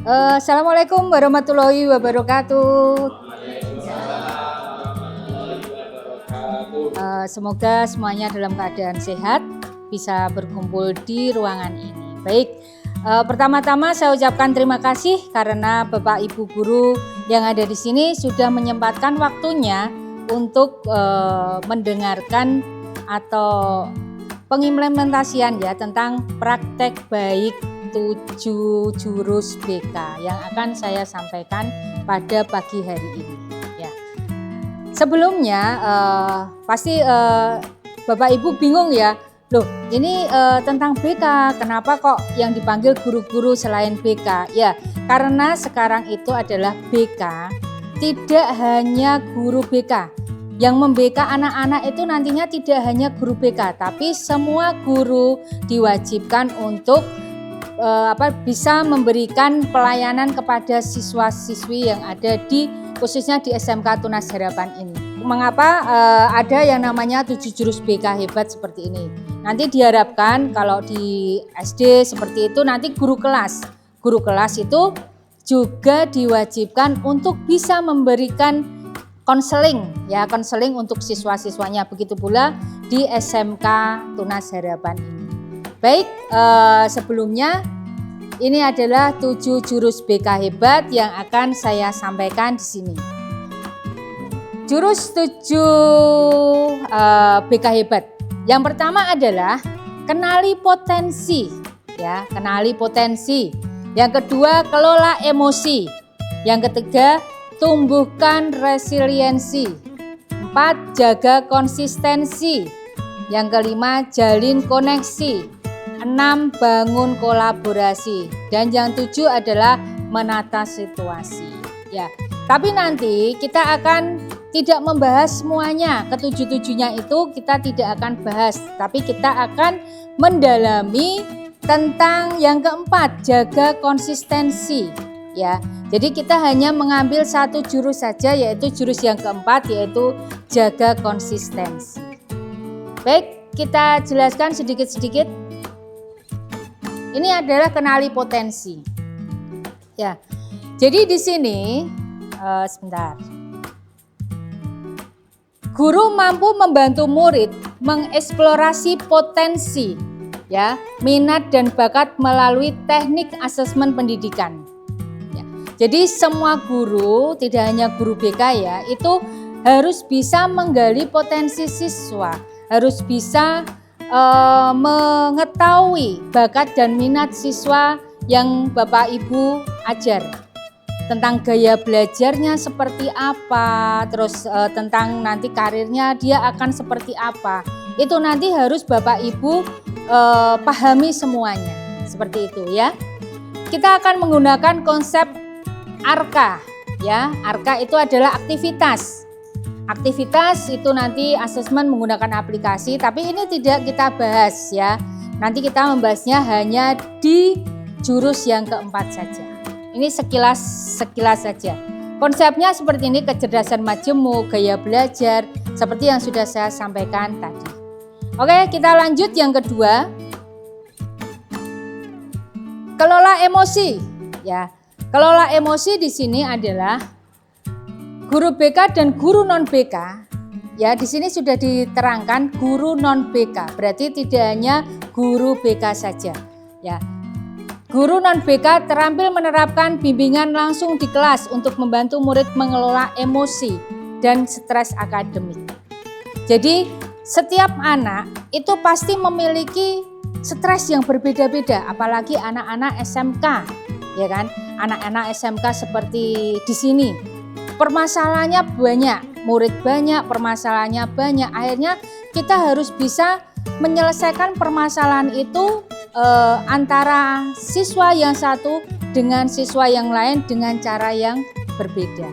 Assalamualaikum warahmatullahi wabarakatuh. Semoga semuanya dalam keadaan sehat, bisa berkumpul di ruangan ini. Baik, pertama-tama saya ucapkan terima kasih karena Bapak Ibu guru yang ada di sini sudah menyempatkan waktunya untuk mendengarkan atau pengimplementasian ya tentang praktek baik 7 jurus BK yang akan saya sampaikan pada pagi hari ini ya. Sebelumnya pasti Bapak Ibu bingung ya, loh ini tentang BK, kenapa kok yang dipanggil guru-guru selain BK? Ya karena sekarang itu adalah BK tidak hanya guru BK. Yang membK anak-anak itu nantinya tidak hanya guru BK, tapi semua guru diwajibkan untuk bisa memberikan pelayanan kepada siswa-siswi yang ada di khususnya di SMK Tunas Harapan ini. Mengapa ada yang namanya 7 jurus BK hebat seperti ini? Nanti diharapkan kalau di SD seperti itu nanti guru kelas itu juga diwajibkan untuk bisa memberikan konseling untuk siswa-siswanya. Begitu pula di SMK Tunas Harapan ini. Baik, sebelumnya ini adalah 7 jurus BK hebat yang akan saya sampaikan di sini. Jurus 7 BK hebat. Yang pertama adalah kenali potensi, ya, kenali potensi. Yang kedua, kelola emosi. Yang ketiga, tumbuhkan resiliensi. 4, jaga konsistensi. Yang kelima, jalin koneksi. 6, bangun kolaborasi. Dan yang 7 adalah menata situasi. Ya, tapi nanti kita akan tidak membahas semuanya. Ketujuh-tujuhnya itu kita tidak akan bahas, tapi kita akan mendalami tentang yang keempat, jaga konsistensi. Ya, jadi kita hanya mengambil satu jurus saja, yaitu jurus yang keempat, yaitu jaga konsistensi. Baik, kita jelaskan sedikit-sedikit. Ini adalah kenali potensi. Ya, jadi di sini sebentar. Guru mampu membantu murid mengeksplorasi potensi, ya, minat dan bakat melalui teknik asesmen pendidikan. Ya, jadi semua guru, tidak hanya guru BK ya, itu harus bisa menggali potensi siswa, harus bisa mengetahui bakat dan minat siswa yang Bapak Ibu ajar. Tentang gaya belajarnya seperti apa, terus tentang nanti karirnya dia akan seperti apa. Itu nanti harus Bapak Ibu pahami semuanya. Seperti itu ya. Kita akan menggunakan konsep ARKA ya. ARKA itu adalah aktivitas. Aktivitas itu nanti asesmen menggunakan aplikasi, tapi ini tidak kita bahas ya. Nanti kita membahasnya hanya di jurus yang keempat saja. Ini sekilas saja. Konsepnya seperti ini, kecerdasan majemuk, gaya belajar, seperti yang sudah saya sampaikan tadi. Oke, kita lanjut yang kedua. Kelola emosi. Ya, kelola emosi di sini adalah guru BK dan guru non BK. Ya, di sini sudah diterangkan guru non BK. Berarti tidak hanya guru BK saja. Ya. Guru non BK terampil menerapkan bimbingan langsung di kelas untuk membantu murid mengelola emosi dan stres akademik. Jadi, setiap anak itu pasti memiliki stres yang berbeda-beda, apalagi anak-anak SMK, ya kan? Anak-anak SMK seperti di sini. Permasalahannya banyak, murid banyak, permasalahannya banyak. Akhirnya kita harus bisa menyelesaikan permasalahan itu antara siswa yang satu dengan siswa yang lain dengan cara yang berbeda.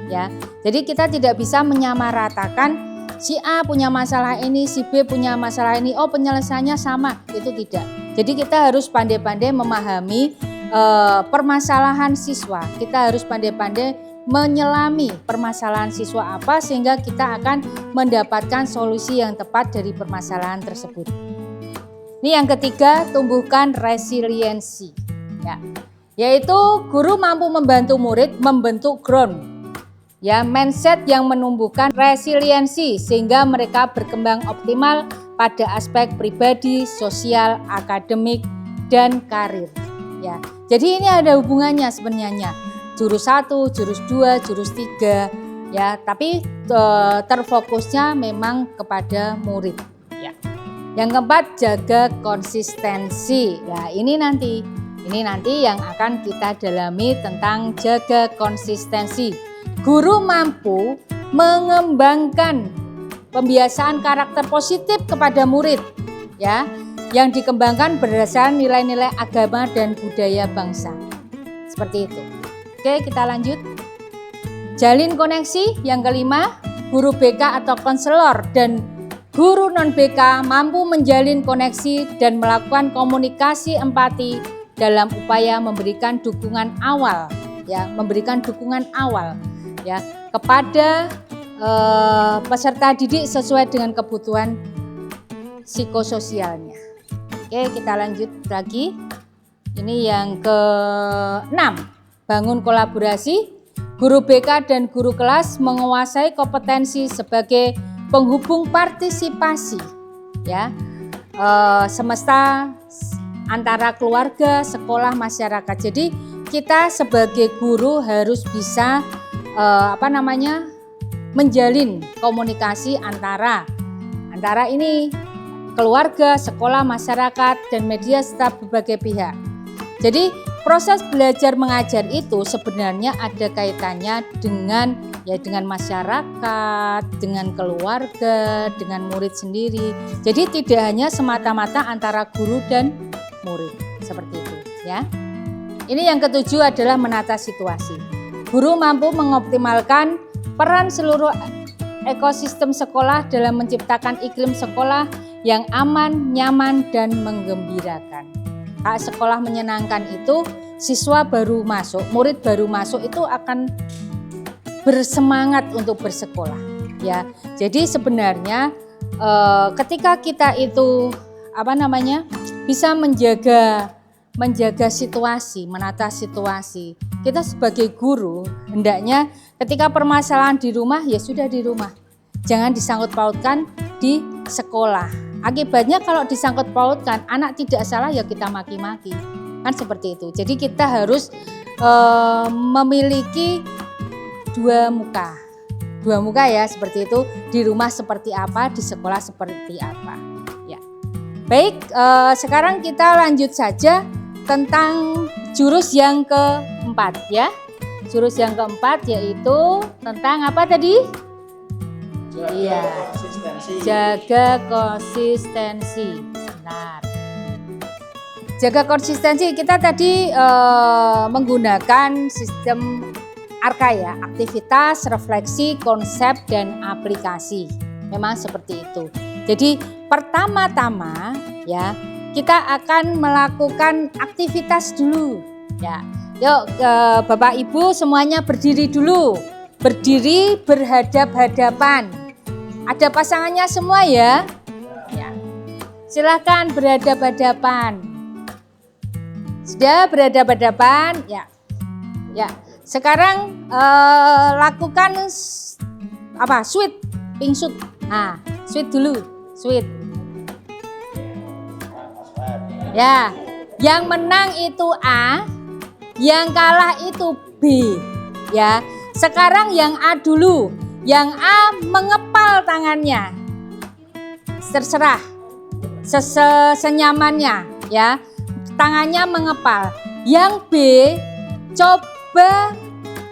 Ya, jadi kita tidak bisa menyamaratakan si A punya masalah ini, si B punya masalah ini, oh penyelesaiannya sama, itu tidak. Jadi kita harus pandai-pandai memahami permasalahan siswa. Kita harus pandai-pandai menyelami permasalahan siswa apa sehingga kita akan mendapatkan solusi yang tepat dari permasalahan tersebut. Ini yang ketiga, tumbuhkan resiliensi. Ya. yaitu guru mampu membantu murid membentuk ground, ya, mindset yang menumbuhkan resiliensi sehingga mereka berkembang optimal pada aspek pribadi, sosial, akademik, dan karir. Ya, jadi ini ada hubungannya sebenarnya, jurus 1, jurus 2, jurus 3, ya, tapi terfokusnya memang kepada murid. Ya. Yang keempat, jaga konsistensi. Ya, ini nanti yang akan kita dalami tentang jaga konsistensi. Guru mampu mengembangkan pembiasaan karakter positif kepada murid, ya, yang dikembangkan berdasarkan nilai-nilai agama dan budaya bangsa. Seperti itu. Oke, kita lanjut. Jalin koneksi. Yang kelima, guru BK atau konselor dan guru non-BK mampu menjalin koneksi dan melakukan komunikasi empati dalam upaya memberikan dukungan awal, ya, kepada peserta didik sesuai dengan kebutuhan psikososialnya. Oke, kita lanjut lagi. Ini yang ke-6, bangun kolaborasi. Guru BK dan guru kelas menguasai kompetensi sebagai penghubung partisipasi, ya, semesta antara keluarga, sekolah, masyarakat. Jadi kita sebagai guru harus bisa menjalin komunikasi antara ini keluarga, sekolah, masyarakat, dan media serta berbagai pihak. Jadi proses belajar mengajar itu sebenarnya ada kaitannya dengan masyarakat, dengan keluarga, dengan murid sendiri. Jadi tidak hanya semata-mata antara guru dan murid, seperti itu, ya. Ini yang ke-7 adalah menata situasi. Guru mampu mengoptimalkan peran seluruh ekosistem sekolah dalam menciptakan iklim sekolah yang aman, nyaman, dan menggembirakan. Saat sekolah menyenangkan itu, siswa baru masuk, murid baru masuk itu akan bersemangat untuk bersekolah, ya. Jadi sebenarnya ketika kita itu bisa menjaga situasi, menata situasi, kita sebagai guru hendaknya ketika permasalahan di rumah, ya sudah di rumah, jangan disangkut pautkan di sekolah. Akibatnya kalau disangkut pautkan, anak tidak salah ya kita maki-maki, kan seperti itu. Jadi kita harus memiliki dua muka ya, seperti itu. Di rumah seperti apa, di sekolah seperti apa, ya. Baik, sekarang kita lanjut saja tentang jurus yang keempat, ya. Jurus yang keempat yaitu tentang apa tadi? Iya, jaga konsistensi. Benar. Jaga konsistensi, kita tadi menggunakan sistem ARKA, ya, aktivitas, refleksi, konsep, dan aplikasi. Memang seperti itu. Jadi pertama-tama, ya, kita akan melakukan aktivitas dulu, ya. Yuk, Bapak Ibu semuanya berdiri dulu. Berdiri berhadap-hadapan. Ada pasangannya semua, ya. Ya. Silakan berhadap-hadapan. Sudah berhadap-hadapan, ya. Ya. Sekarang lakukan sweet, pink shoot. Nah, sweet dulu, sweet. Ya, yang menang itu A, yang kalah itu B, ya. Sekarang yang A dulu, yang A mengepal tangannya, terserah, senyamannya, ya. Tangannya mengepal. Yang B coba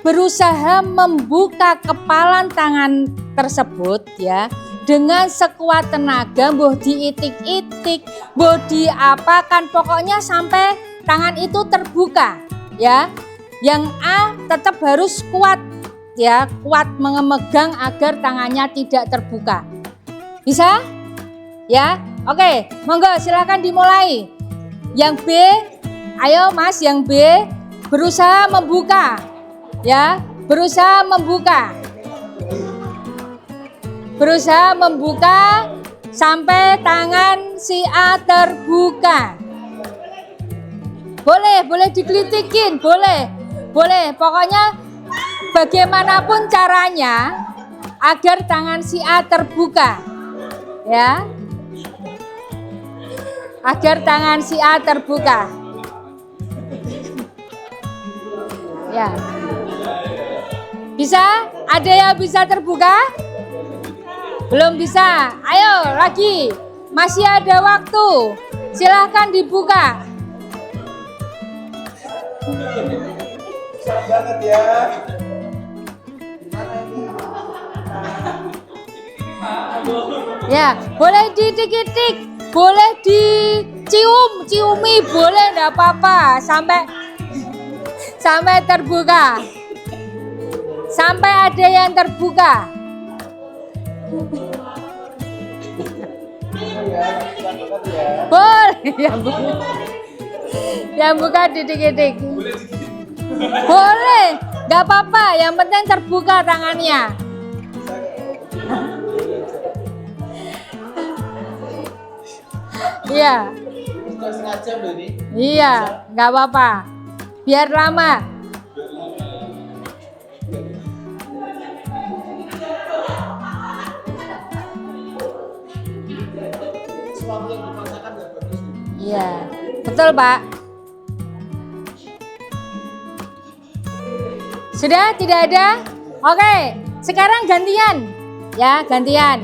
berusaha membuka kepalan tangan tersebut, ya, dengan sekuat tenaga, boh diitik-itik, boh diapakan, pokoknya sampai tangan itu terbuka, ya. Yang A tetap harus kuat, ya, kuat memegang agar tangannya tidak terbuka. Bisa? Ya, oke, monggo silakan dimulai. Yang B, ayo Mas, yang B berusaha membuka, ya, berusaha membuka sampai tangan si A terbuka. boleh digelitikin, boleh. Pokoknya bagaimanapun caranya agar tangan si A terbuka, ya. Agar tangan si A terbuka, ya. Bisa? Ada yang bisa terbuka? Belum bisa. Ayo lagi, masih ada waktu. Silahkan dibuka. Susah banget ya. Ya, boleh ditik-tik, boleh ciumi, boleh, enggak apa-apa, sampai terbuka. Sampai ada yang terbuka. Boleh, yang buka ditik-tik. Boleh, nggak apa-apa, yang penting terbuka tangannya. Iya. Iya, nggak apa-apa. Biar lama. Iya, betul Pak. Sudah tidak ada? Oke, sekarang gantian. Ya, gantian.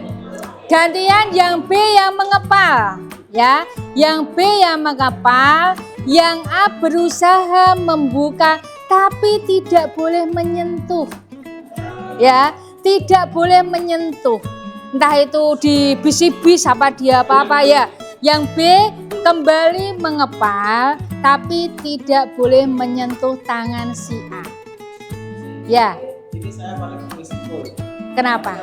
Gantian yang B yang mengepal. Ya, yang B yang mengepal, yang A berusaha membuka tapi tidak boleh menyentuh. Ya, tidak boleh menyentuh. Entah itu di bis apa dia apa-apa ya. Yang B kembali mengepal tapi tidak boleh menyentuh tangan si A. Ya. Ini saya paling berisiko. Kenapa?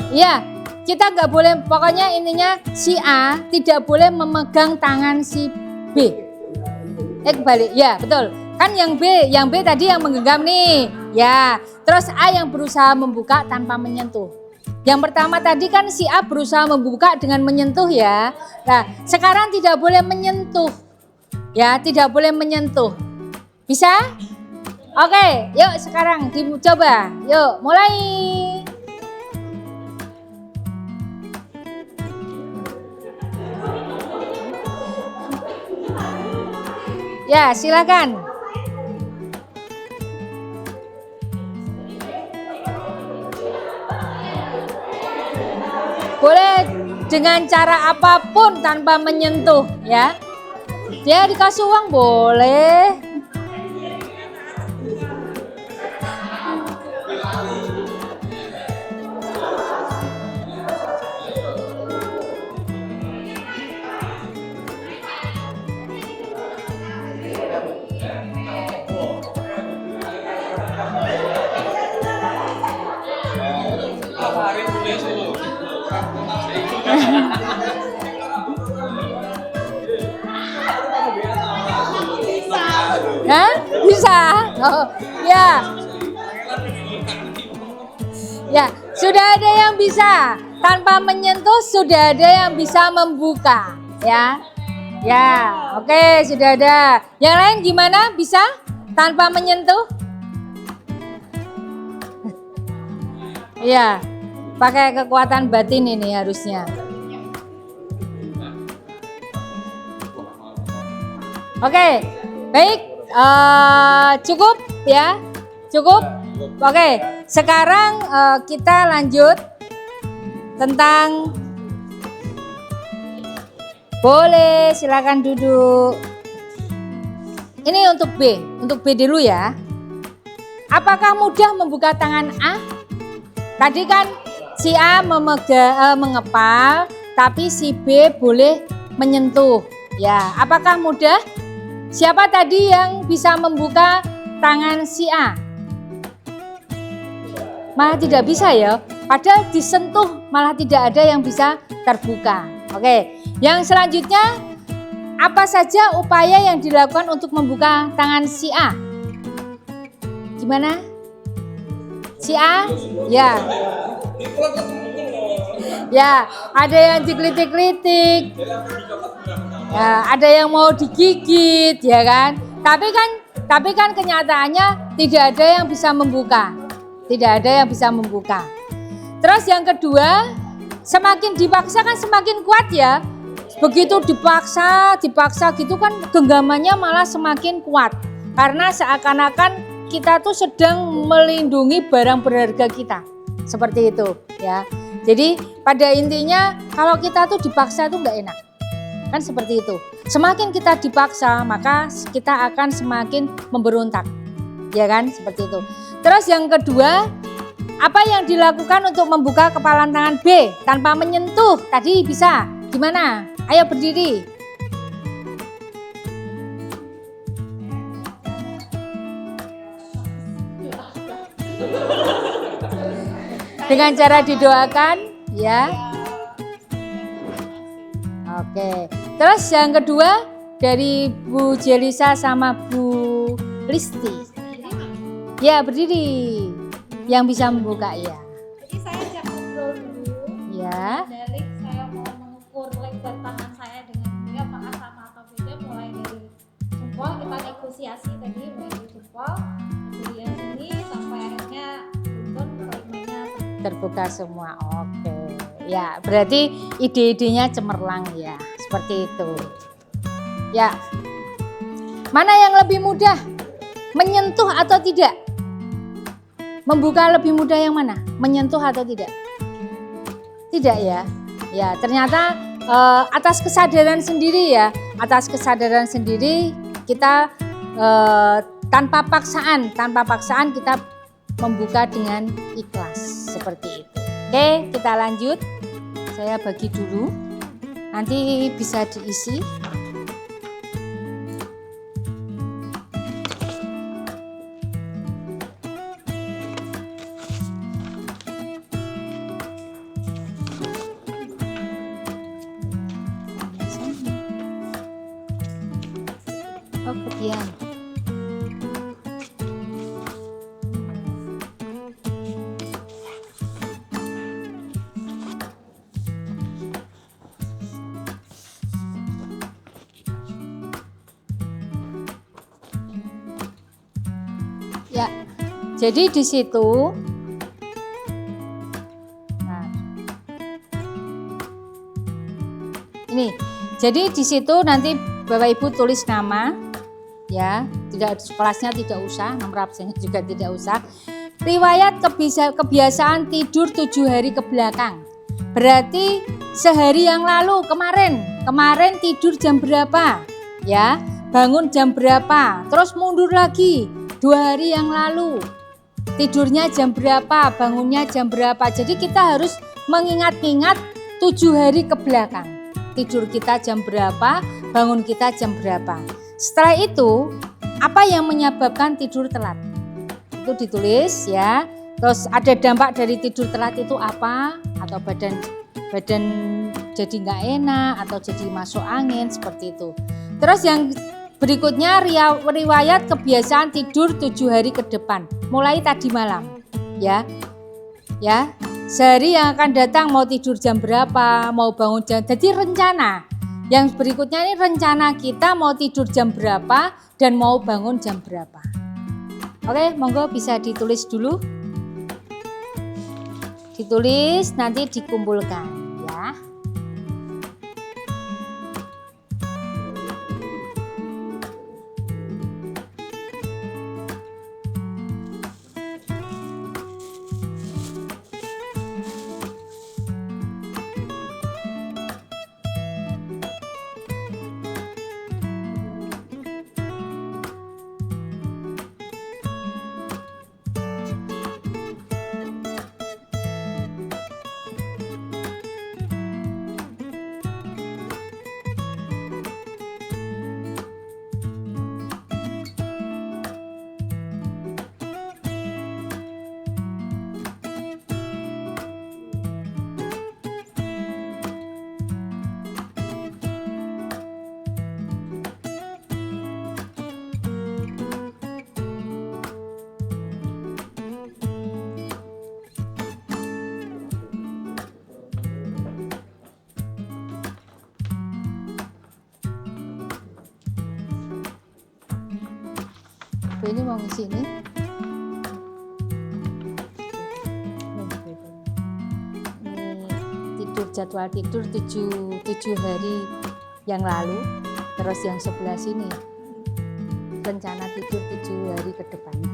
Ya, kita nggak boleh, pokoknya intinya si A tidak boleh memegang tangan si B. Kembali, ya betul. Kan yang B tadi yang menggenggam nih. Ya, terus A yang berusaha membuka tanpa menyentuh. Yang pertama tadi kan si A berusaha membuka dengan menyentuh ya. Nah, sekarang tidak boleh menyentuh. Ya, tidak boleh menyentuh. Bisa? Oke, yuk sekarang dicoba. Yuk, mulai. Ya, silakan. Boleh dengan cara apapun tanpa menyentuh ya. Dia dikasih uang boleh. Hah? Bisa? Oh, ya. Ya, sudah ada yang bisa tanpa menyentuh, sudah ada yang bisa membuka, ya. Ya, oke, sudah ada. Yang lain gimana? Bisa tanpa menyentuh? Iya. Pakai kekuatan batin ini harusnya. Oke, baik. Cukup ya, cukup. Oke, sekarang kita lanjut tentang boleh silakan duduk. Ini untuk B dulu ya. Apakah mudah membuka tangan A? Tadi kan si A mengepal, tapi si B boleh menyentuh. Ya, apakah mudah? Siapa tadi yang bisa membuka tangan si A? Malah tidak bisa ya. Padahal disentuh malah tidak ada yang bisa terbuka. Oke, yang selanjutnya apa saja upaya yang dilakukan untuk membuka tangan si A? Gimana? Si A? Ya. Ya, ada yang dikelitik-kelitik. Ya, ada yang mau digigit, ya kan? Tapi kan kenyataannya tidak ada yang bisa membuka. Tidak ada yang bisa membuka. Terus yang kedua, semakin dipaksa kan semakin kuat ya. Begitu dipaksa gitu kan genggamannya malah semakin kuat. Karena seakan-akan kita tuh sedang melindungi barang berharga kita. Seperti itu ya. Jadi pada intinya kalau kita tuh dipaksa tuh nggak enak. Kan seperti itu. Semakin kita dipaksa maka kita akan semakin memberontak. Ya kan seperti itu. Terus yang kedua, apa yang dilakukan untuk membuka kepalan tangan B tanpa menyentuh? Tadi bisa. Gimana? Ayo berdiri. Dengan cara didoakan, ya. Oke. Terus yang kedua dari Bu Jelisa sama Bu Listi. Ya, berdiri. Yang bisa membuka ya. Jadi saya ajak ngobrol dulu. Ya. Dari saya mau mengukur lebar tangan saya dengan dia apakah sama atau beda, mulai dari jempol kita negosiasi tadi mulai dari jempol kemudian sini sampai akhirnya buntut kelimanya Terbuka semua. Oke. Ya, berarti ide-idenya cemerlang ya. Seperti itu. Ya. Mana yang lebih mudah? Menyentuh atau tidak? Membuka lebih mudah yang mana? Menyentuh atau tidak? Tidak ya. Ya, ternyata atas kesadaran sendiri ya. Atas kesadaran sendiri kita tanpa paksaan kita membuka dengan ikhlas seperti itu. Oke, kita lanjut. Saya bagi dulu. Nanti bisa diisi. Oh, kemudian. Ya, jadi di situ. Nah, ini, jadi di situ nanti Bapak Ibu tulis nama, ya, tidak kelasnya tidak usah, nomor absennya juga tidak usah. Riwayat kebiasaan tidur 7 hari ke belakang. Berarti sehari yang lalu kemarin tidur jam berapa? Ya, bangun jam berapa? Terus mundur lagi 2 hari yang lalu. Tidurnya jam berapa? Bangunnya jam berapa? Jadi kita harus mengingat-ingat 7 hari ke belakang. Tidur kita jam berapa? Bangun kita jam berapa? Setelah itu, apa yang menyebabkan tidur telat? Itu ditulis ya. Terus ada dampak dari tidur telat itu apa? Atau badan jadi nggak enak atau jadi masuk angin seperti itu. Terus yang berikutnya riwayat kebiasaan tidur 7 hari ke depan, mulai tadi malam, ya. Ya, sehari yang akan datang mau tidur jam berapa, mau bangun jam. Jadi rencana. Yang berikutnya ini rencana kita mau tidur jam berapa dan mau bangun jam berapa. Oke, monggo bisa ditulis dulu. Ditulis nanti dikumpulkan, ya. ini mau ngisi ini. Tidur jadwal tidur 7 hari yang lalu, terus yang sebelah sini rencana tidur 7 hari ke depannya.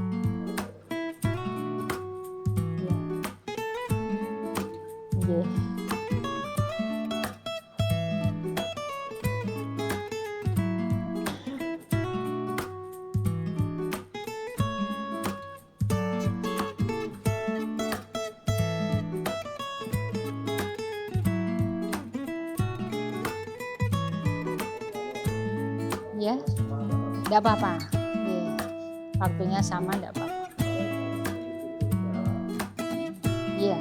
Ya. Yeah. Ya, enggak apa-apa. Ya, waktunya sama enggak apa-apa. Iya.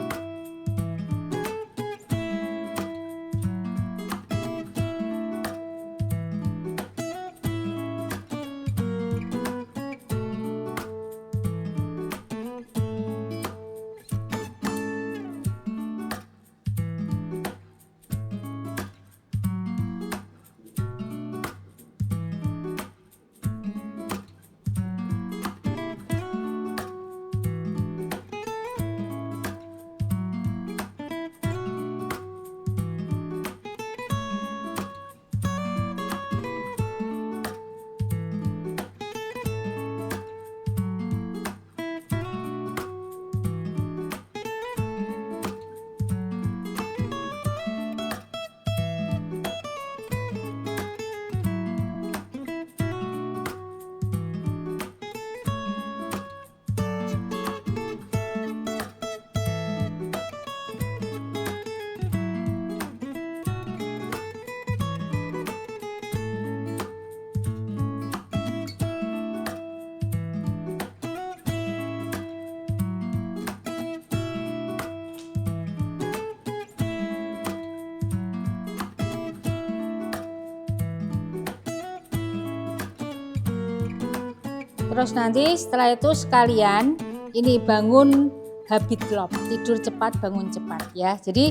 Terus nanti setelah itu sekalian ini bangun habit lock, tidur cepat bangun cepat ya. Jadi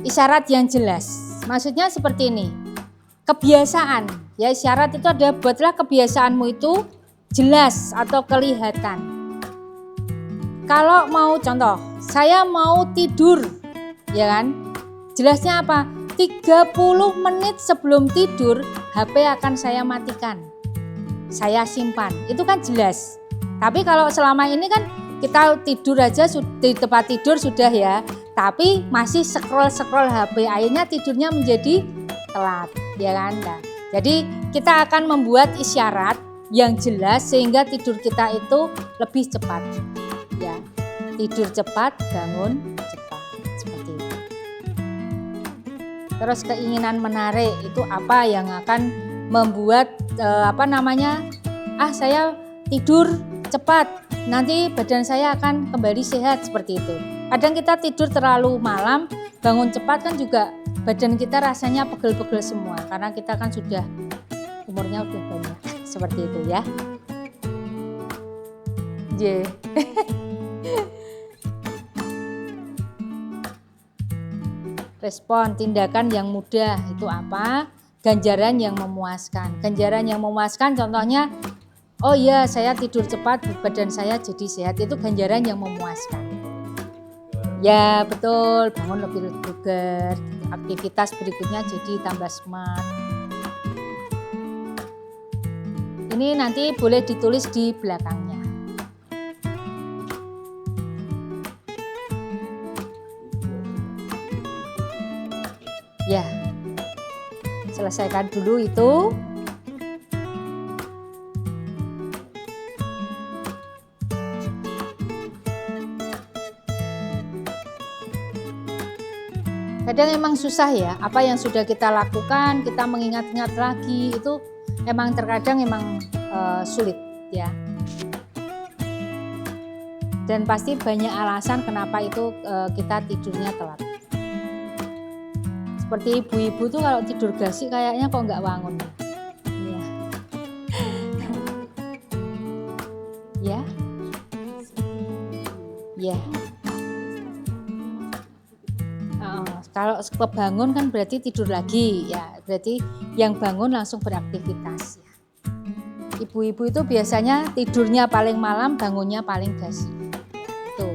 isyarat yang jelas. Maksudnya seperti ini. Kebiasaan ya, isyarat itu ada, buatlah kebiasaanmu itu jelas atau kelihatan. Kalau mau contoh, saya mau tidur ya kan. Jelasnya apa? 30 menit sebelum tidur HP akan saya matikan. Saya simpan, itu kan jelas. Tapi kalau selama ini kan kita tidur aja di tempat tidur sudah ya, tapi masih scroll HP, akhirnya tidurnya menjadi telat, ya kan? Nah, jadi kita akan membuat isyarat yang jelas sehingga tidur kita itu lebih cepat, ya. Tidur cepat, bangun cepat, seperti itu. Terus keinginan menarik itu apa yang akan membuat saya tidur cepat, nanti badan saya akan kembali sehat, seperti itu. Kadang kita tidur terlalu malam, bangun cepat kan juga badan kita rasanya pegel-pegel semua karena kita kan sudah umurnya udah banyak, seperti itu ya. Yeah. Respon tindakan yang mudah itu apa? Ganjaran yang memuaskan. Ganjaran yang memuaskan contohnya, oh iya saya tidur cepat, badan saya jadi sehat, itu ganjaran yang memuaskan. Ya betul, bangun lebih bugar, aktivitas berikutnya jadi tambah smart. Ini nanti boleh ditulis di belakangnya. Ya. Selesaikan dulu itu. Kadang emang susah ya, apa yang sudah kita lakukan, kita mengingat-ingat lagi, itu emang terkadang emang sulit ya. Dan pasti banyak alasan kenapa itu kita tidurnya telat. Seperti ibu-ibu tuh kalau tidur gasik kayaknya kok nggak bangun. Ya. Ya. Kalau kebangun kan berarti tidur lagi ya. Berarti yang bangun langsung beraktivitas ya. Ibu-ibu itu biasanya tidurnya paling malam, bangunnya paling gasi. Itu.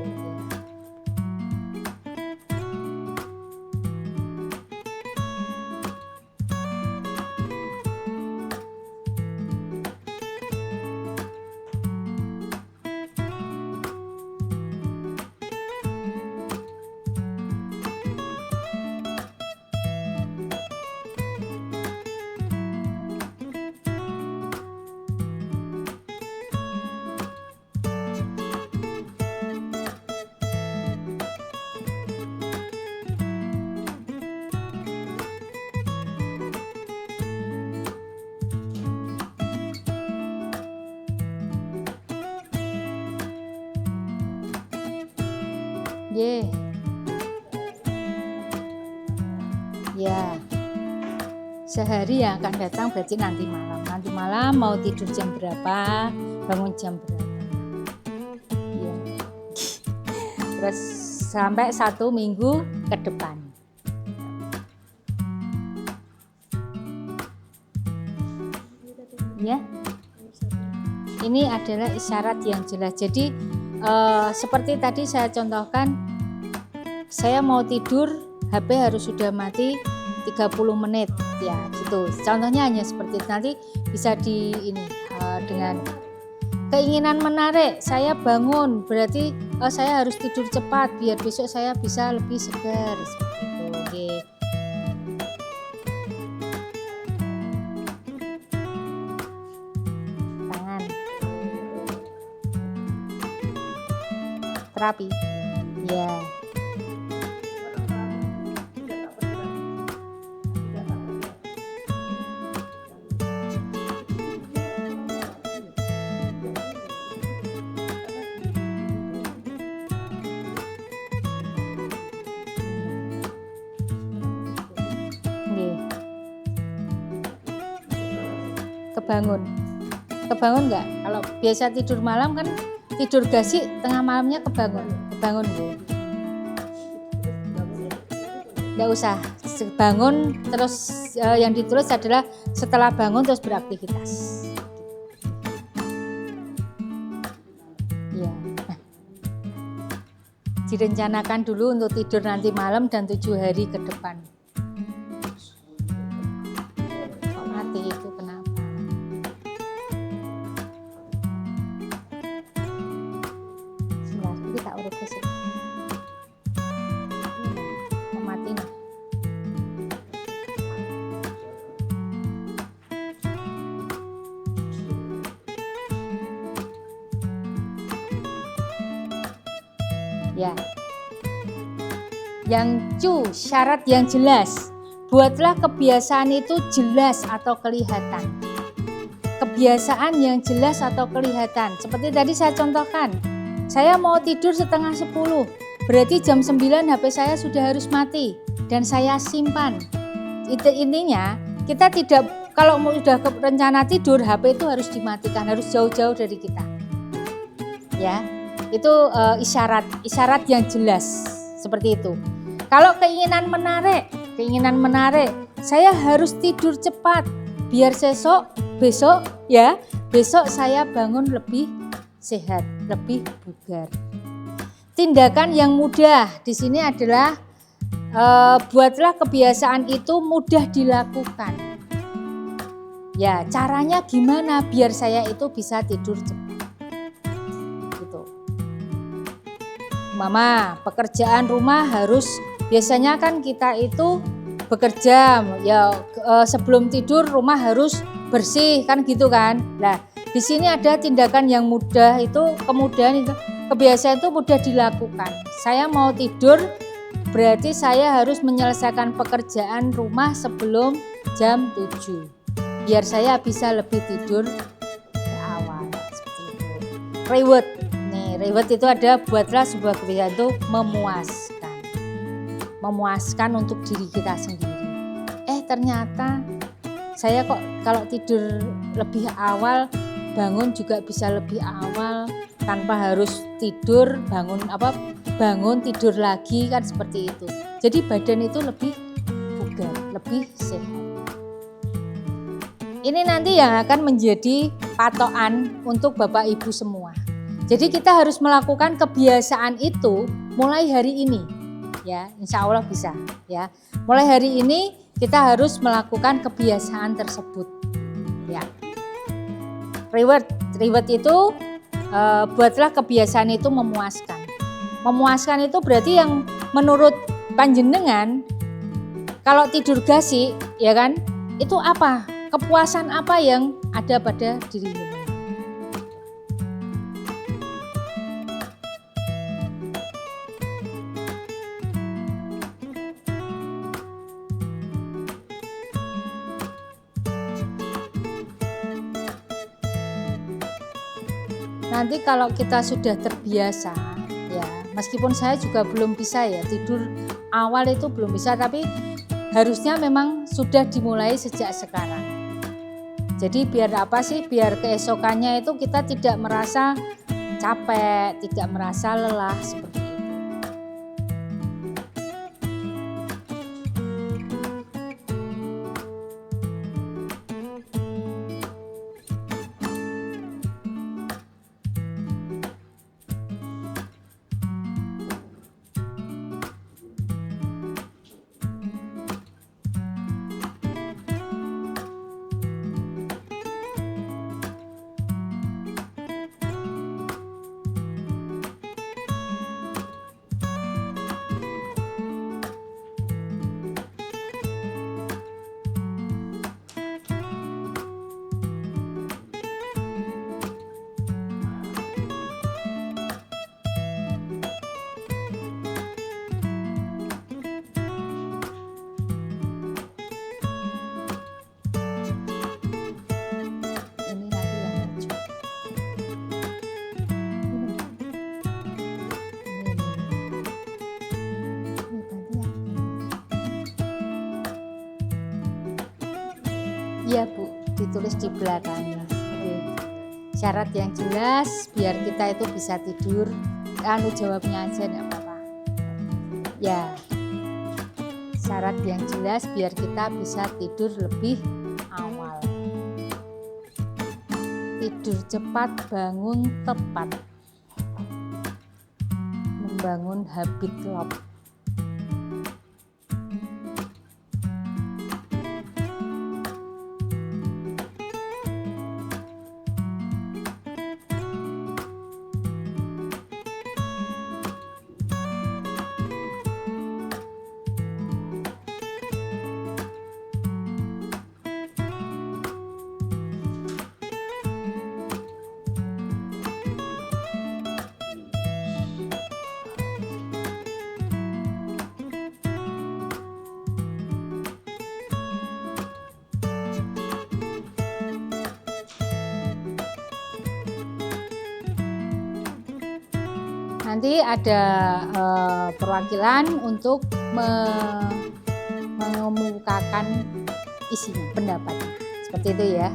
Ye. Ya. Sehari yang akan datang berarti nanti malam. Nanti malam mau tidur jam berapa, bangun jam berapa. Ya. Terus sampai 1 minggu ke depan. Ya. Ini adalah isyarat yang jelas. Jadi seperti tadi saya contohkan, saya mau tidur, HP harus sudah mati 30 menit ya gitu. Contohnya hanya seperti itu. Nanti bisa dengan keinginan menarik, saya bangun berarti saya harus tidur cepat biar besok saya bisa lebih segar seperti itu. Oke. Tangan. Terapi. Ya. Kebangun nggak? Kalau biasa tidur malam kan tidur gasi, tengah malamnya kebangun Bu. Nggak usah bangun terus, yang ditulis adalah setelah bangun terus beraktivitas ya. Direncanakan dulu untuk tidur nanti malam dan 7 hari ke depan. Kok mati itu kenapa? Tak urut ke sini. Mati nih. Ya. Yang syarat yang jelas. Buatlah kebiasaan itu jelas atau kelihatan. Kebiasaan yang jelas atau kelihatan. Seperti tadi saya contohkan. Saya mau tidur setengah 10, berarti jam 9 HP saya sudah harus mati dan saya simpan. Itu intinya, kita tidak, kalau mau sudah rencana tidur, HP itu harus dimatikan, harus jauh-jauh dari kita. Ya, itu isyarat yang jelas seperti itu. Kalau keinginan menarik, saya harus tidur cepat biar besok saya bangun lebih sehat, lebih bugar. Tindakan yang mudah di sini adalah buatlah kebiasaan itu mudah dilakukan. Ya, caranya gimana biar saya itu bisa tidur cepat. Gitu. Mama, pekerjaan rumah harus, biasanya kan kita itu bekerja ya, sebelum tidur rumah harus bersih kan gitu kan. Nah, di sini ada tindakan yang mudah itu, kemudahan itu, kebiasaan itu mudah dilakukan. Saya mau tidur, berarti saya harus menyelesaikan pekerjaan rumah sebelum jam 7. Biar saya bisa lebih tidur ke awal. Seperti itu. Reward. Nih, reward itu ada, buatlah sebuah kebiasaan itu memuaskan. Memuaskan untuk diri kita sendiri. Ternyata saya kok kalau tidur lebih awal, bangun juga bisa lebih awal tanpa harus tidur bangun tidur lagi kan seperti itu. Jadi badan itu lebih bugar, lebih sehat. Ini nanti yang akan menjadi patokan untuk Bapak Ibu semua. Jadi kita harus melakukan kebiasaan itu mulai hari ini, ya, insya Allah bisa, ya. Mulai hari ini kita harus melakukan kebiasaan tersebut, ya. Reward itu buatlah kebiasaan itu memuaskan. Memuaskan itu berarti yang menurut panjenengan kalau tidur gasik, ya kan? Itu apa? Kepuasan apa yang ada pada diri jenengan? Nanti kalau kita sudah terbiasa, ya meskipun saya juga belum bisa ya tidur awal itu belum bisa, tapi harusnya memang sudah dimulai sejak sekarang. Jadi biar apa sih? Biar keesokannya itu kita tidak merasa capek, tidak merasa lelah seperti itu. Iya Bu, ditulis di belakangnya. Syarat yang jelas biar kita itu bisa tidur. Jawabnya aja enggak apa-apa. Ya, syarat yang jelas biar kita bisa tidur lebih awal. Tidur cepat, bangun tepat. Membangun habit lob. Nanti ada perwakilan untuk mengemukakan isinya, pendapatnya. Seperti itu ya.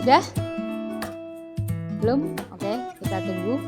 Sudah? Belum? Oke, kita tunggu.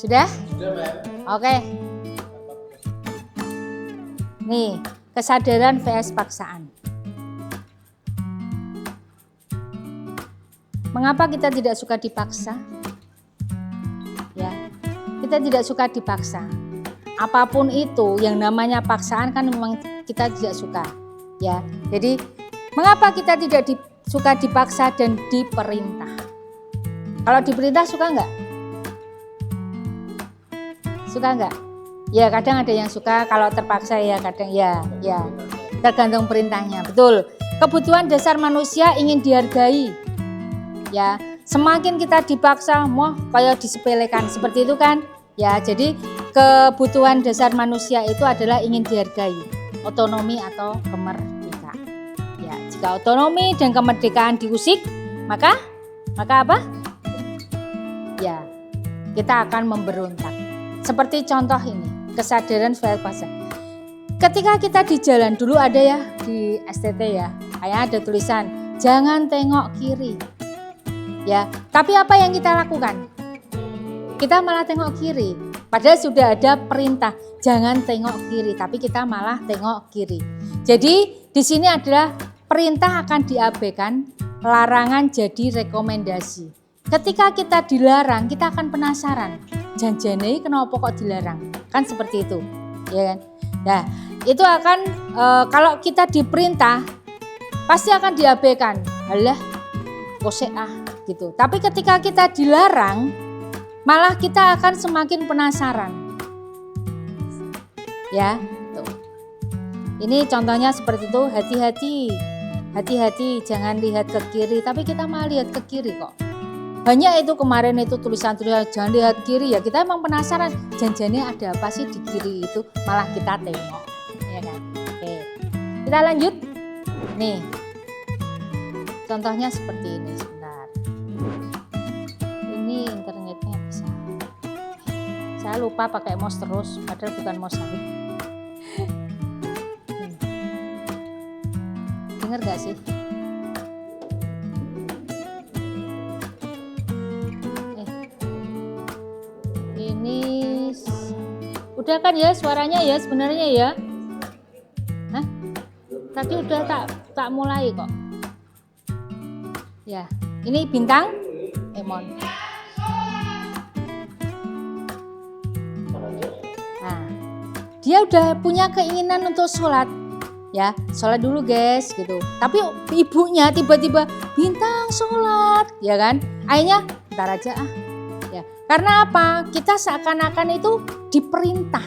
Sudah? Sudah, Mbak. Oke. Nih, kesadaran vs paksaan. Mengapa kita tidak suka dipaksa? Ya, kita tidak suka dipaksa. Apapun itu yang namanya paksaan kan memang kita tidak suka. Ya, jadi mengapa kita tidak suka dipaksa dan diperintah? Kalau diperintah suka nggak? Suka nggak? Ya kadang ada yang suka, kalau terpaksa ya kadang ya tergantung perintahnya. Betul. Kebutuhan dasar manusia ingin dihargai. Ya, semakin kita dipaksa, mau kayak disepelekan seperti itu kan? Ya, jadi kebutuhan dasar manusia itu adalah ingin dihargai, otonomi atau kemerdekaan. Ya, jika otonomi dan kemerdekaan diusik, maka apa? Ya, kita akan memberontak. Seperti contoh ini, kesadaran vs paksaan. Ketika kita di jalan, dulu ada ya di STT ya, kayak ada tulisan jangan tengok kiri. Ya, tapi apa yang kita lakukan? Kita malah tengok kiri. Padahal sudah ada perintah jangan tengok kiri, tapi kita malah tengok kiri. Jadi di sini adalah perintah akan diabaikan, larangan jadi rekomendasi. Ketika kita dilarang, kita akan penasaran. Janjane kenapa kok dilarang? Kan seperti itu, ya kan? Nah, itu akan kalau kita diperintah pasti akan diabaikan. Alah, kosek gitu. Tapi ketika kita dilarang, malah kita akan semakin penasaran. Ya, tuh. Ini contohnya seperti itu, hati-hati, jangan lihat ke kiri, tapi kita malah lihat ke kiri kok. Banyak itu kemarin itu tulisan-tulisan jangan lihat kiri, ya kita emang penasaran, janjiannya ada apa sih di kiri itu, malah kita tengok, ya kan? Oke, kita lanjut. Nih, contohnya seperti ini. Ini internetnya bisa. Saya lupa pakai mouse terus, padahal bukan mouse saya. Dengar gak sih? Ini udah kan ya suaranya ya sebenarnya ya? Hah? Tadi udah tak mulai kok. Ya, ini bintang Emon. Nah, dia udah punya keinginan untuk sholat, ya sholat dulu guys gitu. Tapi ibunya tiba-tiba bintang sholat, ya kan? Akhirnya ntar aja ya. Karena apa? Kita seakan-akan itu diperintah.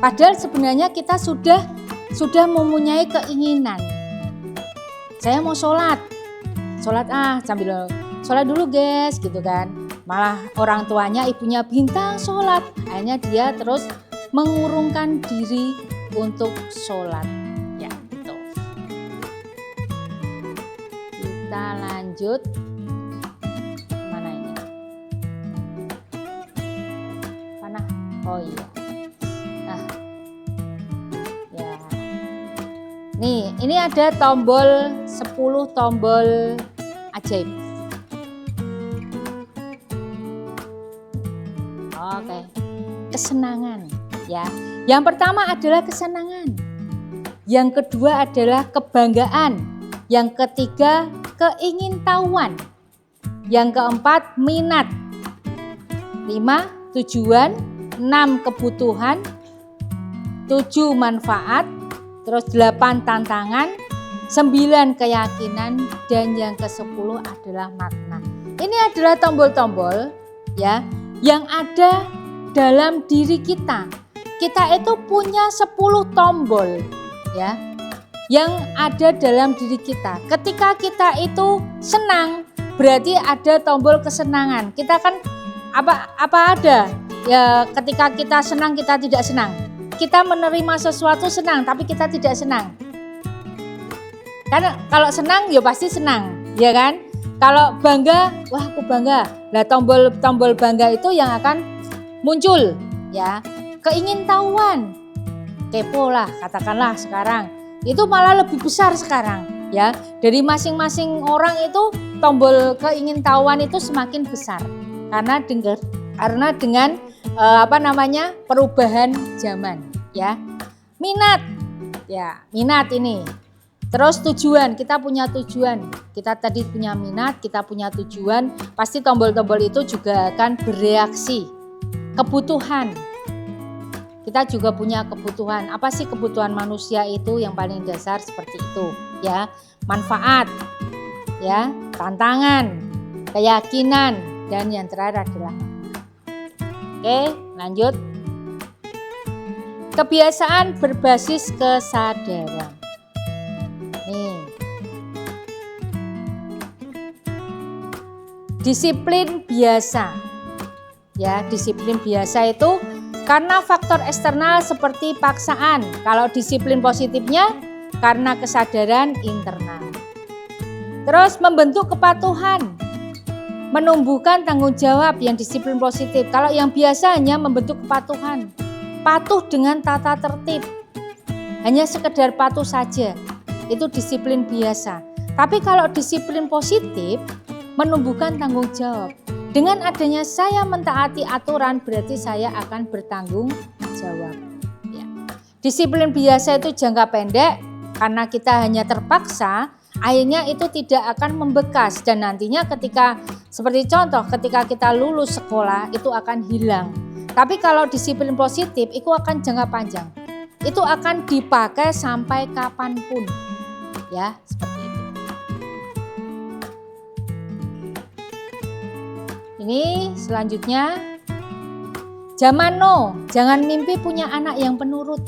Padahal sebenarnya kita sudah mempunyai keinginan. Saya mau sholat sambil sholat dulu guys gitu kan. Malah orang tuanya ibunya bintang sholat, akhirnya dia terus mengurungkan diri untuk sholat ya gitu. Kita lanjut, mana ini, mana, oh iya, nah ya nih ini ada tombol 10 tombol ajaib. Oke, kesenangan ya. Yang pertama adalah kesenangan. Yang kedua adalah kebanggaan. Yang ketiga keingintahuan. Yang keempat minat. 5 tujuan, 6 kebutuhan, 7 manfaat, terus 8 tantangan, 9 keyakinan, dan yang ke-10 adalah makna. Ini adalah tombol-tombol ya yang ada dalam diri kita. Kita itu punya 10 tombol ya yang ada dalam diri kita. Ketika kita itu senang, berarti ada tombol kesenangan. Kita kan apa ada ya, ketika kita senang kita tidak senang. Kita menerima sesuatu senang tapi kita tidak senang. Karena kalau senang ya pasti senang, ya kan? Kalau bangga, wah aku bangga. Nah tombol bangga itu yang akan muncul, ya. Keingintahuan, kepo lah, katakanlah sekarang. Itu malah lebih besar sekarang, ya. Dari masing-masing orang itu tombol keingintahuan itu semakin besar. Karena Karena dengan perubahan zaman, ya. Minat ini. Terus tujuan, kita punya tujuan. Kita tadi punya minat, kita punya tujuan. Pasti tombol-tombol itu juga akan bereaksi. Kebutuhan. Kita juga punya kebutuhan. Apa sih kebutuhan manusia itu yang paling dasar seperti itu, ya. Manfaat, ya, tantangan, keyakinan, dan yang terakhir adalah oke, lanjut. Kebiasaan berbasis kesadaran. Nih. Disiplin biasa. Ya, disiplin biasa itu karena faktor eksternal seperti paksaan. Kalau disiplin positifnya karena kesadaran internal. Terus membentuk kepatuhan. Menumbuhkan tanggung jawab yang disiplin positif. Kalau yang biasa hanya membentuk kepatuhan. Patuh dengan tata tertib. Hanya sekedar patuh saja. Itu disiplin biasa. Tapi kalau disiplin positif menumbuhkan tanggung jawab. Dengan adanya saya mentaati aturan berarti saya akan bertanggung jawab. Ya. Disiplin biasa itu jangka pendek karena kita hanya terpaksa. Akhirnya itu tidak akan membekas dan nantinya ketika seperti contoh ketika kita lulus sekolah itu akan hilang. Tapi kalau disiplin positif itu akan jangka panjang. Itu akan dipakai sampai kapanpun. Ya, seperti itu. Ini selanjutnya zaman no, jangan mimpi punya anak yang penurut.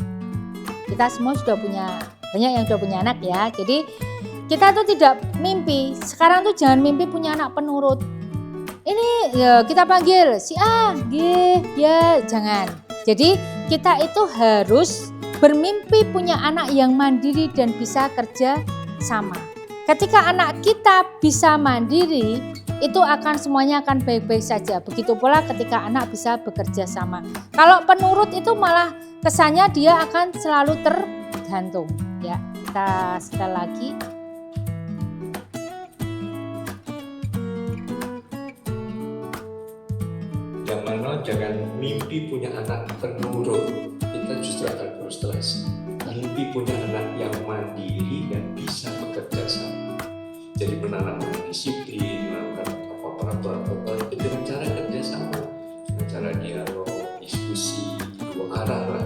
Kita semua sudah punya, banyak yang sudah punya anak ya. Jadi kita tuh tidak mimpi, sekarang tuh jangan mimpi punya anak penurut. Ini ya kita panggil si A, G, ya jangan. Jadi kita itu harus bermimpi punya anak yang mandiri dan bisa kerja sama. Ketika anak kita bisa mandiri, itu akan semuanya akan baik-baik saja. Begitu pula ketika anak bisa bekerja sama. Kalau penurut itu malah kesannya dia akan selalu tergantung. Ya, kita sekali lagi. Yang mana jangan mimpi punya anak penurut, kita justru akan frustrasi. Mimpi punya anak yang mandiri dan bisa bekerja sama. Jadi menanamkan disiplin, menanamkan peraturan itu dengan cara kerja sama, dengan cara dialog, diskusi, dua arah lah.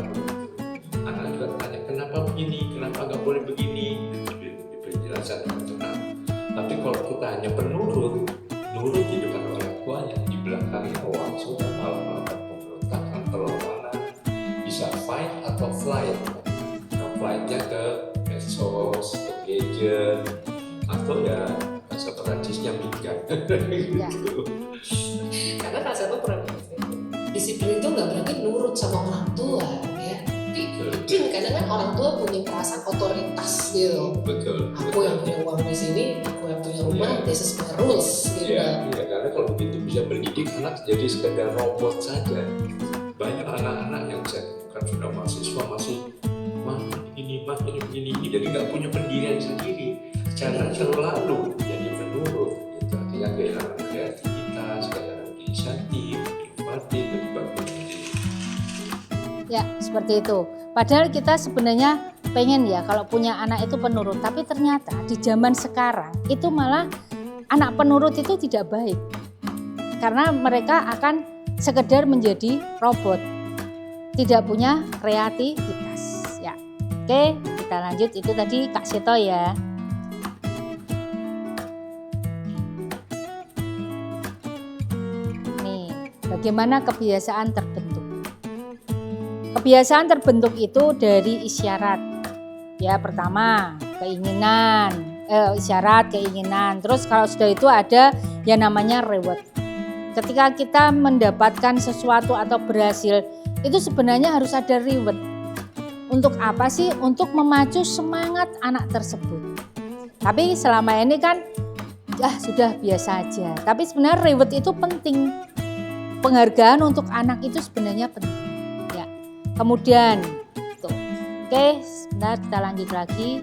Anak juga tanya kenapa begini, kenapa nggak boleh begini, diberi penjelasan dengan tenang. Tapi kalau kita hanya penurut di depan orang tuanya, di belakangnya langsung malah pemberontakan, perlawanan, bisa fight atau flight. Nah, flightnya ke medsos, ke gadget, atau ya bahasa Perancisnya minggat. Gitu. Karena Kak Seto pernah disiplin itu nggak berarti nurut sama orang tua ya. Tapi kadang kan orang tua punya perasaan otoritas gitu. Betul. Aku yang punya uang di sini, aku yang punya rumah, this is my rules gitu. Iya, karena kalau begitu bisa mendidik anak jadi sekedar robot saja. Banyak anak-anak yang saya kan sudah mahasiswa masih ini, jadi nggak punya pendirian sendiri. Karena selalu jadi penurut, itu artinya kehilangan kreativitas, kehilangan inisiatif, inovatif, berbagai macam. Ya, seperti itu. Padahal kita sebenarnya pengen ya kalau punya anak itu penurut, tapi ternyata di zaman sekarang itu malah anak penurut itu tidak baik. Karena mereka akan sekedar menjadi robot, tidak punya kreativitas. Ya. Oke, kita lanjut, itu tadi Kak Seto ya. Nih, bagaimana kebiasaan terbentuk? Kebiasaan terbentuk itu dari isyarat. Ya, pertama keinginan, isyarat, keinginan. Terus kalau sudah itu ada yang namanya reward. Ketika kita mendapatkan sesuatu atau berhasil, itu sebenarnya harus ada reward. Untuk apa sih? Untuk memacu semangat anak tersebut. Tapi selama ini kan sudah biasa aja. Tapi sebenarnya reward itu penting. Penghargaan untuk anak itu sebenarnya penting. Kemudian, tuh. Oke, sebentar kita lanjut lagi.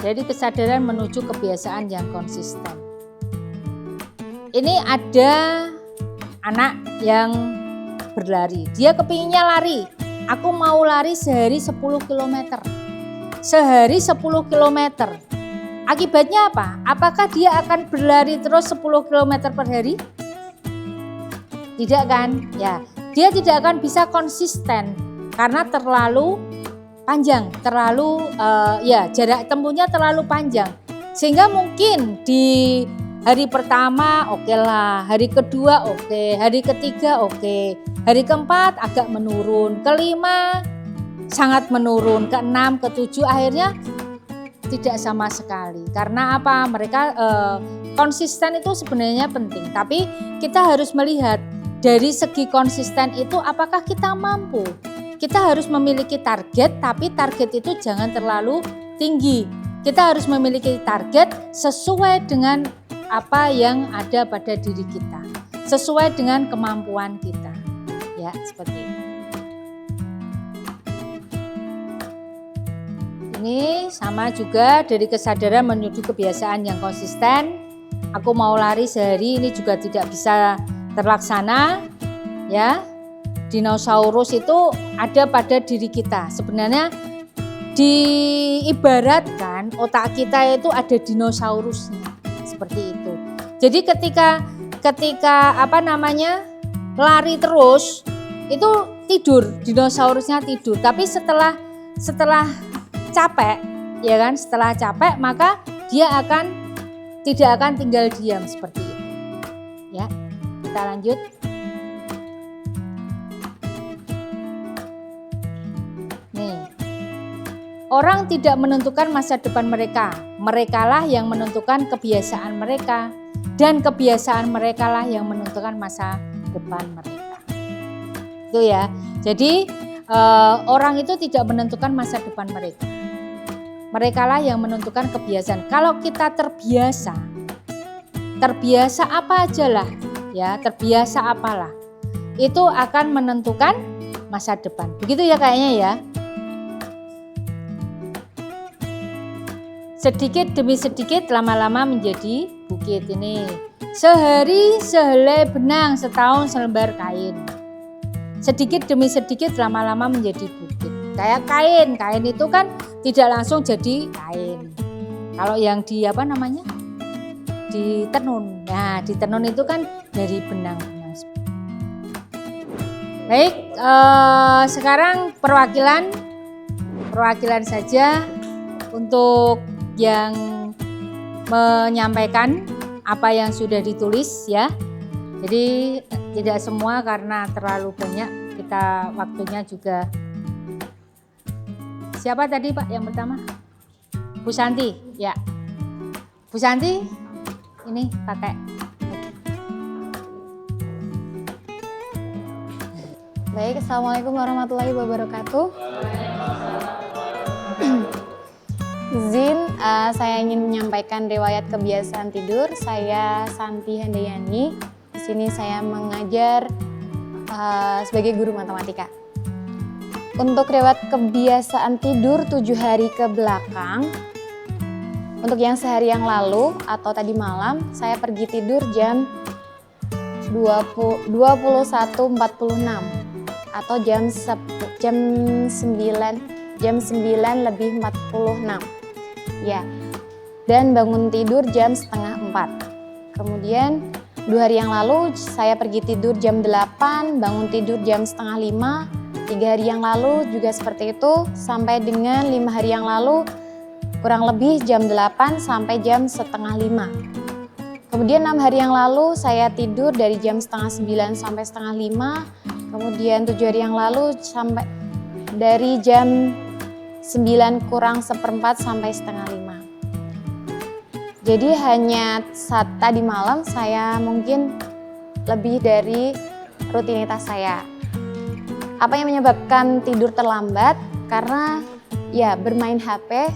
Jadi kesadaran menuju kebiasaan yang konsisten. ini ada anak yang berlari. Dia kepinginnya lari. Aku mau lari sehari 10 km. Sehari 10 km. Akibatnya apa? Apakah dia akan berlari terus 10 km per hari? Tidak kan? Ya, dia tidak akan bisa konsisten karena terlalu panjang, jarak tempuhnya terlalu panjang. Sehingga mungkin di hari pertama oke lah, hari kedua oke, hari ketiga oke, hari keempat agak menurun, kelima sangat menurun, keenam, ketujuh akhirnya tidak sama sekali. Karena apa? Mereka konsisten itu sebenarnya penting, tapi kita harus melihat dari segi konsisten itu apakah kita mampu. Kita harus memiliki target, tapi target itu jangan terlalu tinggi. Kita harus memiliki target sesuai dengan apa yang ada pada diri kita, sesuai dengan kemampuan kita. Ya, seperti ini. Ini sama juga dari kesadaran menuju kebiasaan yang konsisten. Aku mau lari sehari, ini juga tidak bisa terlaksana, ya. Dinosaurus itu ada pada diri kita. Sebenarnya diibaratkan otak kita itu ada dinosaurusnya, seperti itu. Jadi ketika lari terus itu tidur, dinosaurusnya tidur. Tapi setelah capek, ya kan? Setelah capek maka dia tidak akan tinggal diam seperti itu. Ya, kita lanjut. Orang tidak menentukan masa depan mereka. Merekalah yang menentukan kebiasaan mereka. Dan kebiasaan merekalah yang menentukan masa depan mereka. Itu ya. Jadi orang itu tidak menentukan masa depan mereka. Merekalah yang menentukan kebiasaan. Kalau kita terbiasa apa aja lah, ya terbiasa apalah, itu akan menentukan masa depan. Begitu ya kayaknya ya. Sedikit demi sedikit lama-lama menjadi bukit ini. Sehari sehelai benang, setahun selembar kain. Sedikit demi sedikit lama-lama menjadi bukit. Kayak kain itu kan tidak langsung jadi kain. Kalau yang ditenun. Nah, ditenun itu kan dari benang-benang. Baik, sekarang perwakilan saja untuk yang menyampaikan apa yang sudah ditulis ya. Jadi tidak semua karena terlalu banyak, kita waktunya juga. Siapa tadi Pak yang pertama? Bu Santi, ya. Bu Santi, ini pakai. Baik, Assalamualaikum warahmatullahi wabarakatuh. Izin, saya ingin menyampaikan riwayat kebiasaan tidur. Saya Santi Handayani. Di sini saya mengajar sebagai guru matematika. Untuk riwayat kebiasaan tidur 7 hari ke belakang, untuk yang sehari yang lalu atau tadi malam, saya pergi tidur jam 21.46 atau jam 9:46. Ya, dan bangun tidur jam setengah 4. Kemudian 2 hari yang lalu saya pergi tidur jam 8, bangun tidur jam setengah 5. 3 hari yang lalu juga seperti itu, sampai dengan 5 hari yang lalu kurang lebih jam 8 sampai jam setengah 5. Kemudian 6 hari yang lalu saya tidur dari jam setengah 9 sampai setengah 5. Kemudian 7 hari yang lalu sampai dari jam 9 kurang seperempat sampai setengah 5. Jadi hanya saat tadi malam saya mungkin lebih dari rutinitas saya. Apa yang menyebabkan tidur terlambat? Karena ya bermain HP,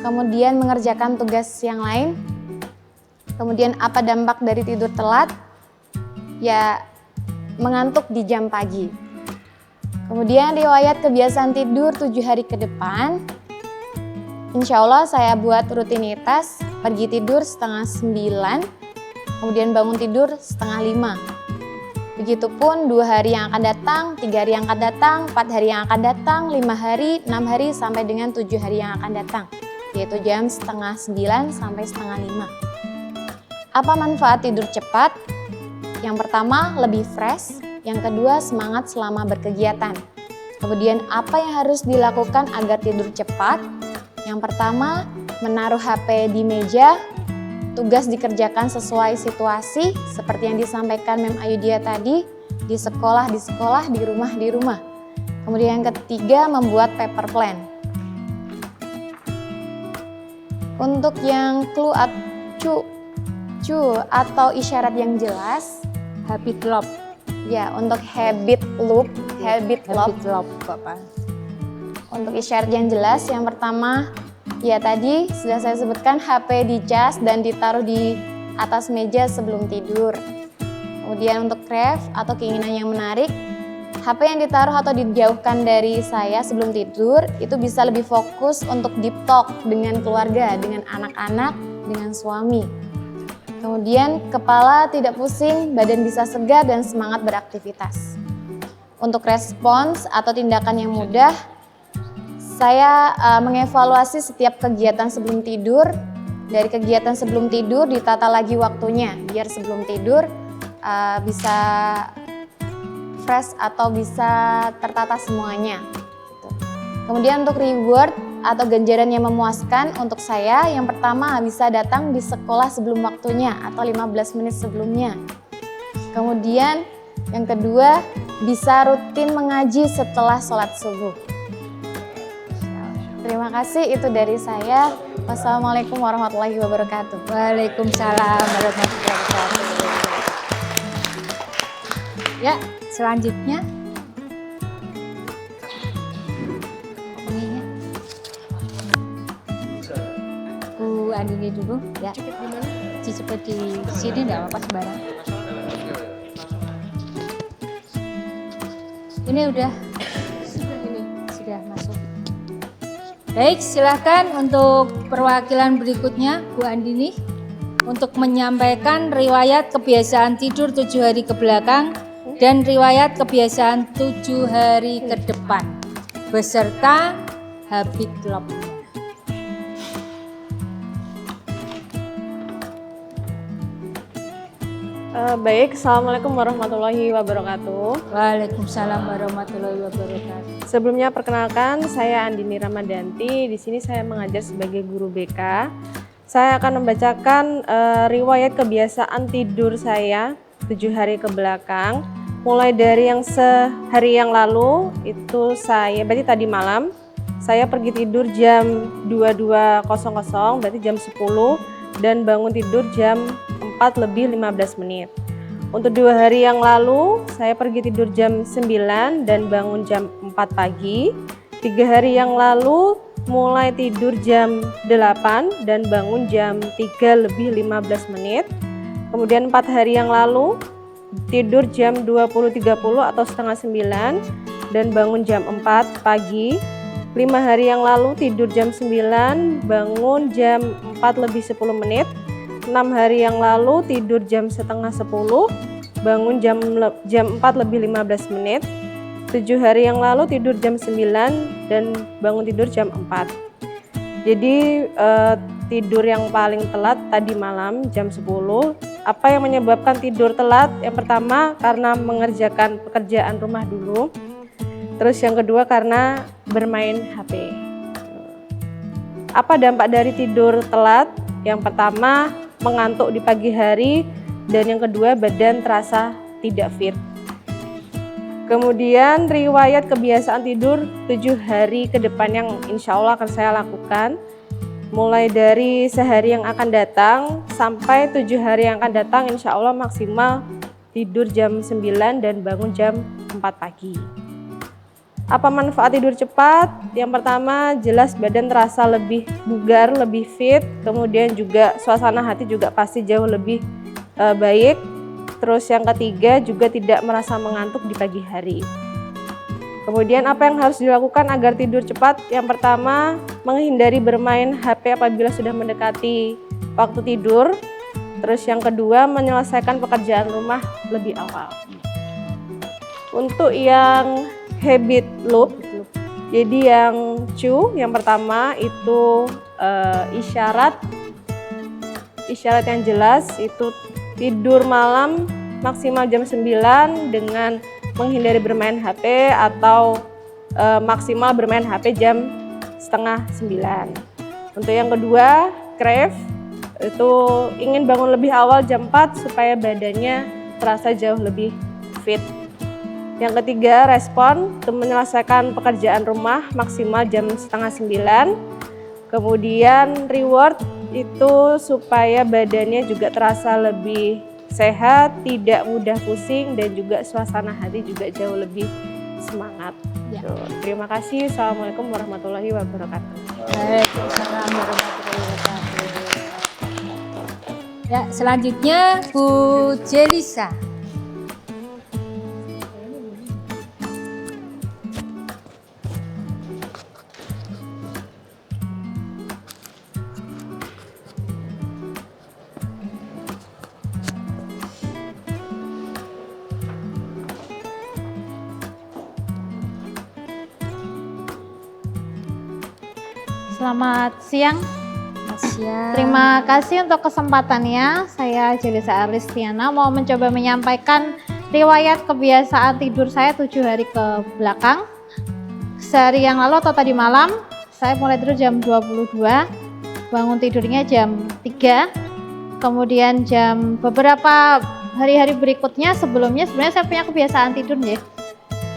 kemudian mengerjakan tugas yang lain. Kemudian apa dampak dari tidur telat? Ya mengantuk di jam pagi. Kemudian riwayat kebiasaan tidur 7 hari ke depan. Insya Allah saya buat rutinitas pergi tidur setengah 9, kemudian bangun tidur setengah 5. Begitupun 2 hari yang akan datang, 3 hari yang akan datang, 4 hari yang akan datang, 5 hari, 6 hari, sampai dengan 7 hari yang akan datang, yaitu jam setengah 9 sampai setengah 5. Apa manfaat tidur cepat? Yang pertama, lebih fresh. Yang kedua, semangat selama berkegiatan. Kemudian apa yang harus dilakukan agar tidur cepat? Yang pertama, menaruh HP di meja. Tugas dikerjakan sesuai situasi, seperti yang disampaikan Mem Ayudia tadi, di sekolah, di rumah. Kemudian yang ketiga, membuat paper plan. Untuk yang clue atau isyarat yang jelas, Habit loop. ya untuk habit loop, Bapak. Untuk isyarat yang jelas, yang pertama, ya tadi sudah saya sebutkan, HP dicas dan ditaruh di atas meja sebelum tidur. Kemudian untuk crave atau keinginan yang menarik, HP yang ditaruh atau dijauhkan dari saya sebelum tidur itu bisa lebih fokus untuk deep talk dengan keluarga, dengan anak-anak, dengan suami. Kemudian kepala tidak pusing, badan bisa segar dan semangat beraktivitas. Untuk respons atau tindakan yang mudah, saya mengevaluasi setiap kegiatan sebelum tidur. Dari kegiatan sebelum tidur ditata lagi waktunya biar sebelum tidur bisa fresh atau bisa tertata semuanya. Kemudian untuk reward atau ganjaran yang memuaskan untuk saya, yang pertama bisa datang di sekolah sebelum waktunya atau 15 menit sebelumnya. Kemudian yang kedua bisa rutin mengaji setelah sholat subuh. Terima kasih, itu dari saya. Wassalamualaikum warahmatullahi wabarakatuh. Waalaikumsalam warahmatullahi wabarakatuh. Ya, selanjutnya. Bu Andini dulu, ya. Cepet di sini enggak apa-apa sembarang. Ini udah masuk. Baik, silahkan untuk perwakilan berikutnya, Bu Andini, untuk menyampaikan riwayat kebiasaan tidur 7 hari ke belakang dan riwayat kebiasaan 7 hari ke depan, beserta habit loop-nya. Baik, Assalamualaikum warahmatullahi wabarakatuh. Waalaikumsalam warahmatullahi wabarakatuh. Sebelumnya perkenalkan, saya Andini Ramadanti. Di sini saya mengajar sebagai guru BK. Saya akan membacakan riwayat kebiasaan tidur saya 7 hari ke belakang. Mulai dari yang sehari yang lalu, itu saya, berarti tadi malam, saya pergi tidur jam 22.00, berarti jam 10, dan bangun tidur jam 4:15. Untuk 2 hari yang lalu, saya pergi tidur jam 9 dan bangun jam 4 pagi. 3 hari yang lalu, mulai tidur jam 8 dan bangun jam 3:15. Kemudian 4 hari yang lalu, tidur jam 20.30 atau setengah 9 dan bangun jam 4 pagi. 5 hari yang lalu tidur jam 9, bangun jam 4:10. 6 hari yang lalu tidur jam setengah 10, bangun jam 4:15. 7 hari yang lalu tidur jam 9 dan bangun tidur jam 4. Jadi tidur yang paling telat tadi malam jam 10. Apa yang menyebabkan tidur telat? Yang pertama karena mengerjakan pekerjaan rumah dulu. Terus yang kedua karena bermain HP. Apa dampak dari tidur telat? Yang pertama mengantuk di pagi hari, dan yang kedua badan terasa tidak fit. Kemudian riwayat kebiasaan tidur 7 hari ke depan yang insya Allah akan saya lakukan. Mulai dari sehari yang akan datang sampai 7 hari yang akan datang, insya Allah maksimal tidur jam 9 dan bangun jam 4 pagi. Apa manfaat tidur cepat? Yang pertama, jelas badan terasa lebih bugar, lebih fit. Kemudian juga suasana hati juga pasti jauh lebih baik. Terus yang ketiga, juga tidak merasa mengantuk di pagi hari. Kemudian apa yang harus dilakukan agar tidur cepat? Yang pertama, menghindari bermain HP apabila sudah mendekati waktu tidur. Terus yang kedua, menyelesaikan pekerjaan rumah lebih awal. Untuk yang habit loop, jadi yang yang pertama itu isyarat yang jelas itu tidur malam maksimal jam 9 dengan menghindari bermain HP atau maksimal bermain HP jam 8:30. Untuk yang kedua, crave itu ingin bangun lebih awal jam 4 supaya badannya terasa jauh lebih fit. Yang ketiga, respon untuk menyelesaikan pekerjaan rumah maksimal jam 8:30. Kemudian reward itu supaya badannya juga terasa lebih sehat, tidak mudah pusing, dan juga suasana hati juga jauh lebih semangat. Ya. Terima kasih. Assalamualaikum warahmatullahi wabarakatuh. Waalaikumsalam warahmatullahi wabarakatuh. Ya, selanjutnya Bu Jelisa. Selamat siang. Siang. Terima kasih untuk kesempatannya. Saya Jelisa Arlistiana mau mencoba menyampaikan riwayat kebiasaan tidur saya 7 hari ke belakang. Sehari yang lalu atau tadi malam, saya mulai tidur jam 22, bangun tidurnya jam 3. Kemudian beberapa hari-hari berikutnya sebelumnya sebenarnya saya punya kebiasaan tidur ya.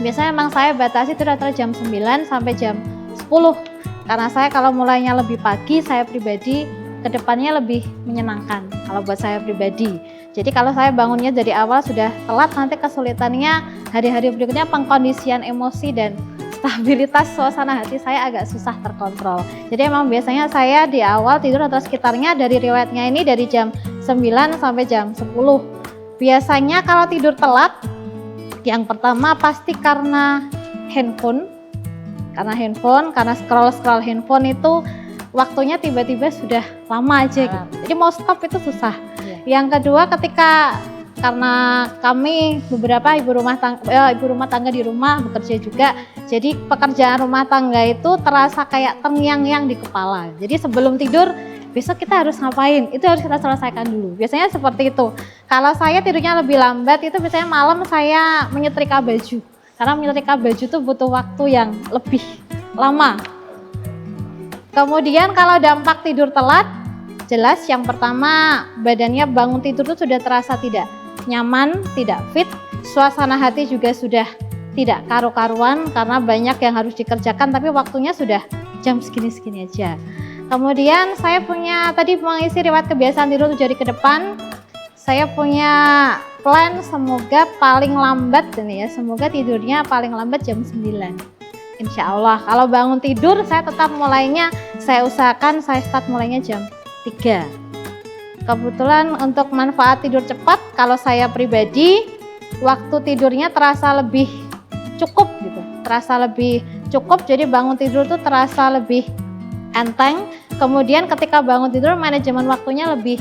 Biasanya memang saya batasi tidur antara jam 9 sampai jam 10. Karena saya kalau mulainya lebih pagi, saya pribadi kedepannya lebih menyenangkan kalau buat saya pribadi. Jadi kalau saya bangunnya dari awal sudah telat, nanti kesulitannya hari-hari berikutnya pengkondisian emosi dan stabilitas suasana hati saya agak susah terkontrol. Jadi emang biasanya saya di awal tidur atau sekitarnya dari riwayatnya ini dari jam 9 sampai jam 10. Biasanya kalau tidur telat, yang pertama pasti karena handphone, karena scroll handphone itu waktunya tiba-tiba sudah lama aja gitu. Jadi mau stop itu susah. Yang kedua karena kami beberapa ibu rumah tangga di rumah bekerja juga, jadi pekerjaan rumah tangga itu terasa kayak terngiang-ngiang di kepala. Jadi sebelum tidur besok kita harus ngapain, itu harus kita selesaikan dulu. Biasanya seperti itu. Kalau saya tidurnya lebih lambat itu biasanya malam saya menyetrika baju. Karena menyetrika baju itu butuh waktu yang lebih lama. Kemudian kalau dampak tidur telat, jelas yang pertama badannya bangun tidur itu sudah terasa tidak nyaman, tidak fit. Suasana hati juga sudah tidak karu-karuan karena banyak yang harus dikerjakan tapi waktunya sudah jam segini-segini aja. Kemudian saya punya tadi mengisi riwayat kebiasaan tidur 7 hari ke depan. Saya punya plan semoga paling lambat ini ya, semoga tidurnya paling lambat jam 9. Insya Allah. Kalau bangun tidur saya tetap mulainya, saya usahakan saya start mulainya jam 3. Kebetulan untuk manfaat tidur cepat, kalau saya pribadi waktu tidurnya terasa lebih cukup gitu, terasa lebih cukup. Jadi bangun tidur tuh terasa lebih enteng. Kemudian ketika bangun tidur manajemen waktunya lebih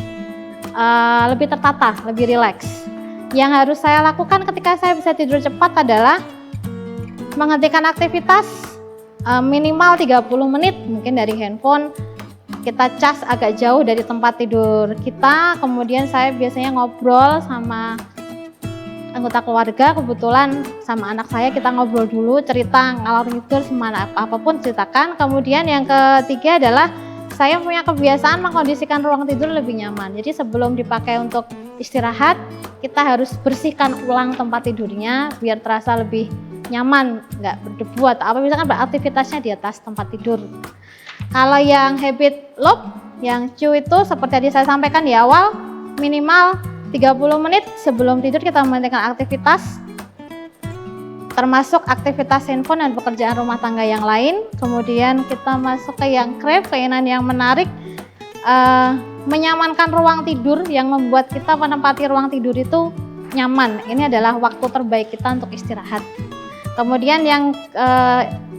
tertata, lebih rileks. Yang harus saya lakukan ketika saya bisa tidur cepat adalah menghentikan aktivitas minimal 30 menit mungkin dari handphone. Kita cas agak jauh dari tempat tidur kita. Kemudian saya biasanya ngobrol sama anggota keluarga, kebetulan sama anak saya kita ngobrol dulu, cerita ngalor ngidul semana apapun ceritakan. Kemudian yang ketiga adalah saya punya kebiasaan mengkondisikan ruang tidur lebih nyaman. Jadi sebelum dipakai untuk istirahat, kita harus bersihkan ulang tempat tidurnya biar terasa lebih nyaman, nggak berdebu atau apa, misalkan beraktivitasnya di atas tempat tidur. Kalau yang habit loop, yang cu itu seperti tadi saya sampaikan di awal, minimal 30 menit sebelum tidur kita menghentikan aktivitas, termasuk aktivitas handphone dan pekerjaan rumah tangga yang lain. Kemudian kita masuk ke yang crave, keinginan yang menarik, menyamankan ruang tidur yang membuat kita menempati ruang tidur itu nyaman. Ini adalah waktu terbaik kita untuk istirahat. Kemudian yang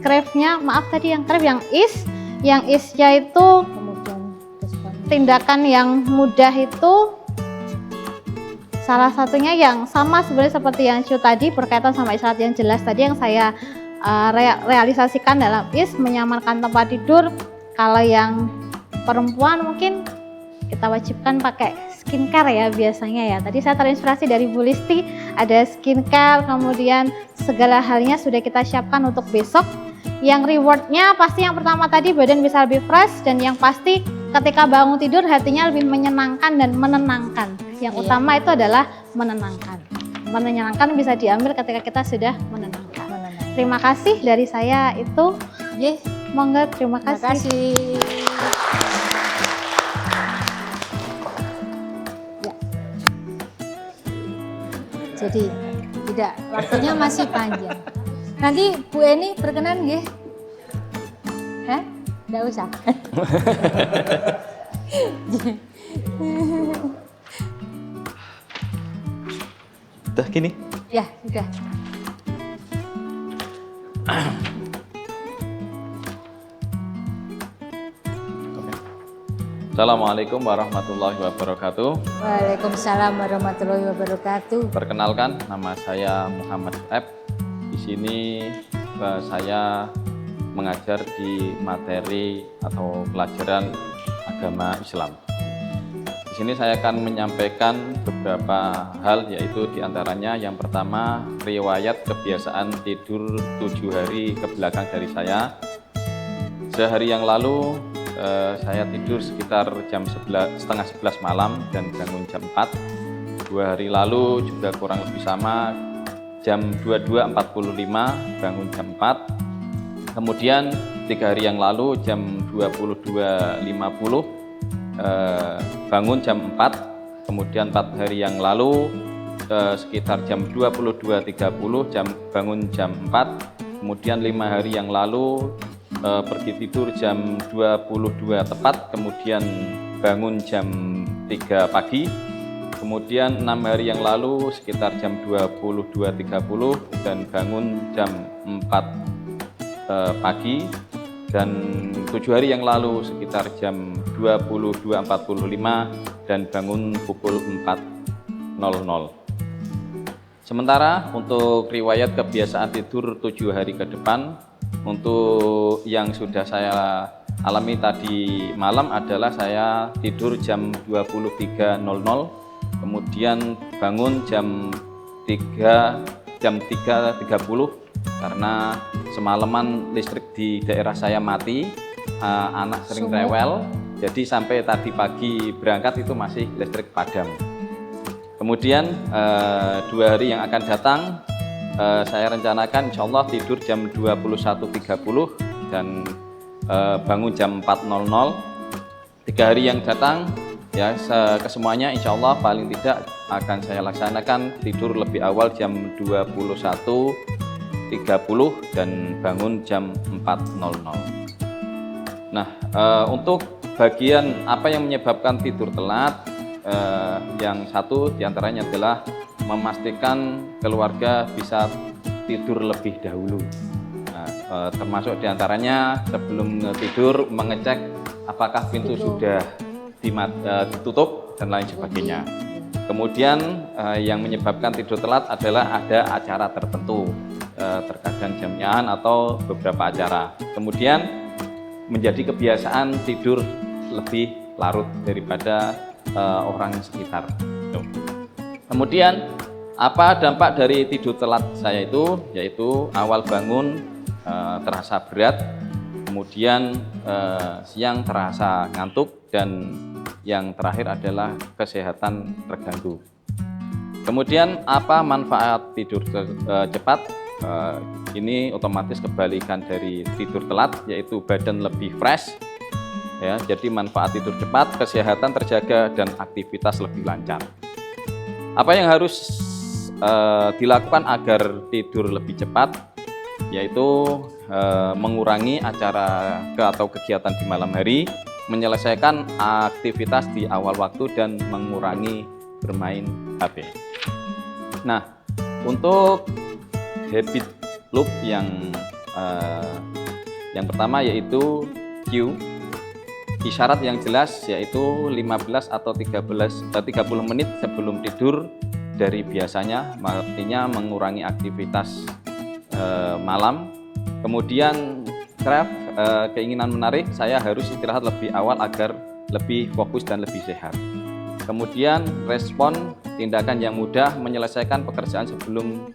crave-nya, maaf tadi yang crave, yang is-nya itu tindakan yang mudah itu salah satunya yang sama sebenarnya seperti yang Syu tadi, berkaitan sama isyarat yang jelas tadi yang saya realisasikan dalam menyamarkan tempat tidur. Kalau yang perempuan mungkin kita wajibkan pakai skincare ya biasanya ya. Tadi saya terinspirasi dari Bu Listi, ada skincare, kemudian segala halnya sudah kita siapkan untuk besok. Yang rewardnya pasti yang pertama tadi badan bisa lebih fresh, dan yang pasti ketika bangun tidur hatinya lebih menyenangkan dan menenangkan. Yang utama itu adalah menenangkan. Menyenangkan bisa diambil ketika kita sudah menenangkan. Terima kasih dari saya itu. Monggo, terima kasih. Ya. Jadi tidak, waktunya masih panjang. Nanti Bu Eni berkenan nggih? Nggak usah. Udah gini? Ya, sudah. Assalamualaikum warahmatullahi wabarakatuh. Waalaikumsalam warahmatullahi wabarakatuh. Perkenalkan, nama saya Muhammad F. Di sini saya mengajar di materi atau pelajaran agama Islam. Di sini saya akan menyampaikan beberapa hal, yaitu diantaranya yang pertama riwayat kebiasaan tidur 7 hari ke belakang dari saya. Sehari yang lalu saya tidur sekitar jam 10:30 malam dan bangun jam 4. 2 hari lalu juga kurang lebih sama, jam 22.45 bangun jam 4. Kemudian 3 hari yang lalu jam 22.50 bangun jam 4. Kemudian 4 hari yang lalu sekitar jam 22.30 bangun jam 4. Kemudian 5 hari yang lalu pergi tidur jam 22 tepat, kemudian bangun jam 3 pagi. Kemudian 6 hari yang lalu sekitar jam 22.30 dan bangun jam 4 pagi. Dan 7 hari yang lalu sekitar jam 22.45 dan bangun pukul 4.00. Sementara untuk riwayat kebiasaan tidur 7 hari ke depan, untuk yang sudah saya alami tadi malam adalah saya tidur jam 23.00, kemudian bangun jam 3.30 karena semalaman listrik di daerah saya mati, anak sering rewel, jadi sampai tadi pagi berangkat itu masih listrik padam. Kemudian 2 hari yang akan datang saya rencanakan insya Allah tidur jam 21.30 dan bangun jam 4.00. 3 hari yang datang ya kesemuanya insya Allah paling tidak akan saya laksanakan tidur lebih awal jam 21.30 dan bangun jam 4.00. Nah, untuk bagian apa yang menyebabkan tidur telat, yang satu diantaranya adalah memastikan keluarga bisa tidur lebih dahulu. Nah, termasuk diantaranya sebelum tidur mengecek apakah pintu sudah ditutup dan lain sebagainya. Kemudian yang menyebabkan tidur telat adalah ada acara tertentu, terkadang jamiah atau beberapa acara. Kemudian menjadi kebiasaan tidur lebih larut daripada orang sekitar. Kemudian apa dampak dari tidur telat saya itu, yaitu awal bangun terasa berat, kemudian siang terasa ngantuk, dan yang terakhir adalah kesehatan terganggu. Kemudian apa manfaat tidur cepat? Ini otomatis kebalikan dari tidur telat, yaitu badan lebih fresh. Ya, jadi manfaat tidur cepat, kesehatan terjaga, dan aktivitas lebih lancar. Apa yang harus dilakukan agar tidur lebih cepat, yaitu mengurangi acara atau kegiatan di malam hari, menyelesaikan aktivitas di awal waktu, dan mengurangi bermain HP. Nah, untuk habit loop yang pertama yaitu Q, isyarat yang jelas, yaitu 15 atau 30 menit sebelum tidur dari biasanya, artinya mengurangi aktivitas malam. Kemudian keinginan menarik, saya harus istirahat lebih awal agar lebih fokus dan lebih sehat. Kemudian respon tindakan yang mudah menyelesaikan pekerjaan sebelum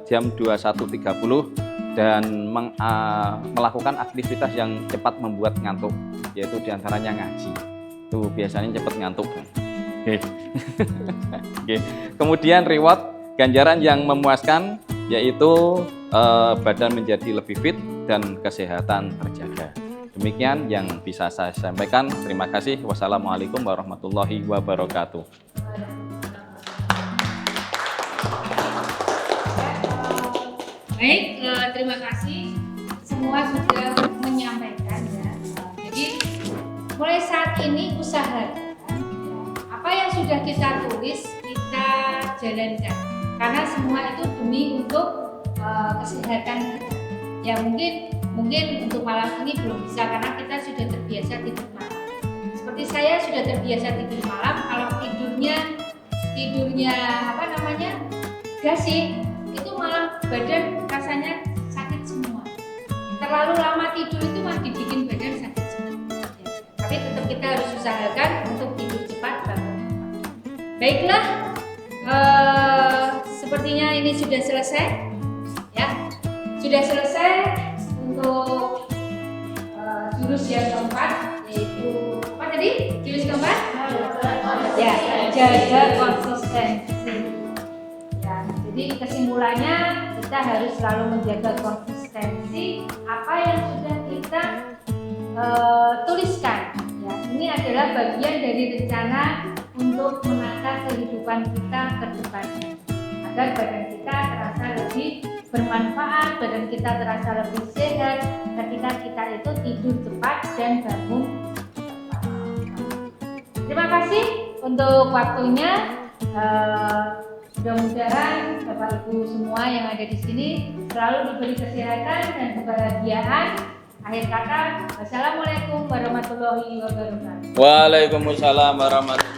jam 21.30 dan melakukan aktivitas yang cepat membuat ngantuk, yaitu diantaranya ngaji. Itu biasanya cepat ngantuk. Oke. Kemudian reward, ganjaran yang memuaskan, yaitu badan menjadi lebih fit dan kesehatan terjaga. Demikian yang bisa saya sampaikan. Terima kasih. Wassalamualaikum warahmatullahi wabarakatuh. Baik, terima kasih. Semua sudah menyampaikan ya. Jadi mulai saat ini usahakan apa yang sudah kita tulis kita jalankan. Karena semua itu demi untuk kesehatan kita. Ya mungkin untuk malam ini belum bisa karena kita sudah terbiasa tidur malam. Seperti saya sudah terbiasa tidur malam, kalau tidurnya gasing, itu malah badan rasanya sakit semua. Terlalu lama tidur itu malah dibikin badan sakit semua. Ya, tapi tetap kita harus usahakan untuk tidur cepat, bangun cepat. Baiklah, sepertinya ini sudah selesai. Ya, sudah selesai untuk jurus yang keempat, yaitu apa tadi? Jurus keempat? Ya, jaga konsistensi. Ya, jadi kesimpulannya kita harus selalu menjaga konsistensi apa yang sudah kita tuliskan. Ya, ini adalah bagian dari rencana untuk menata kehidupan kita ke depannya, agar badan kita terasa lebih bermanfaat, badan kita terasa lebih sehat ketika kita itu tidur cepat dan bangun cepat. Terima kasih untuk waktunya. Mudah-mudahan Bapak Ibu semua yang ada di sini selalu diberi kesehatan dan kebahagiaan. Akhir kata, wassalamualaikum warahmatullahi wabarakatuh. Waalaikumsalam warahmatullahi wabarakatuh.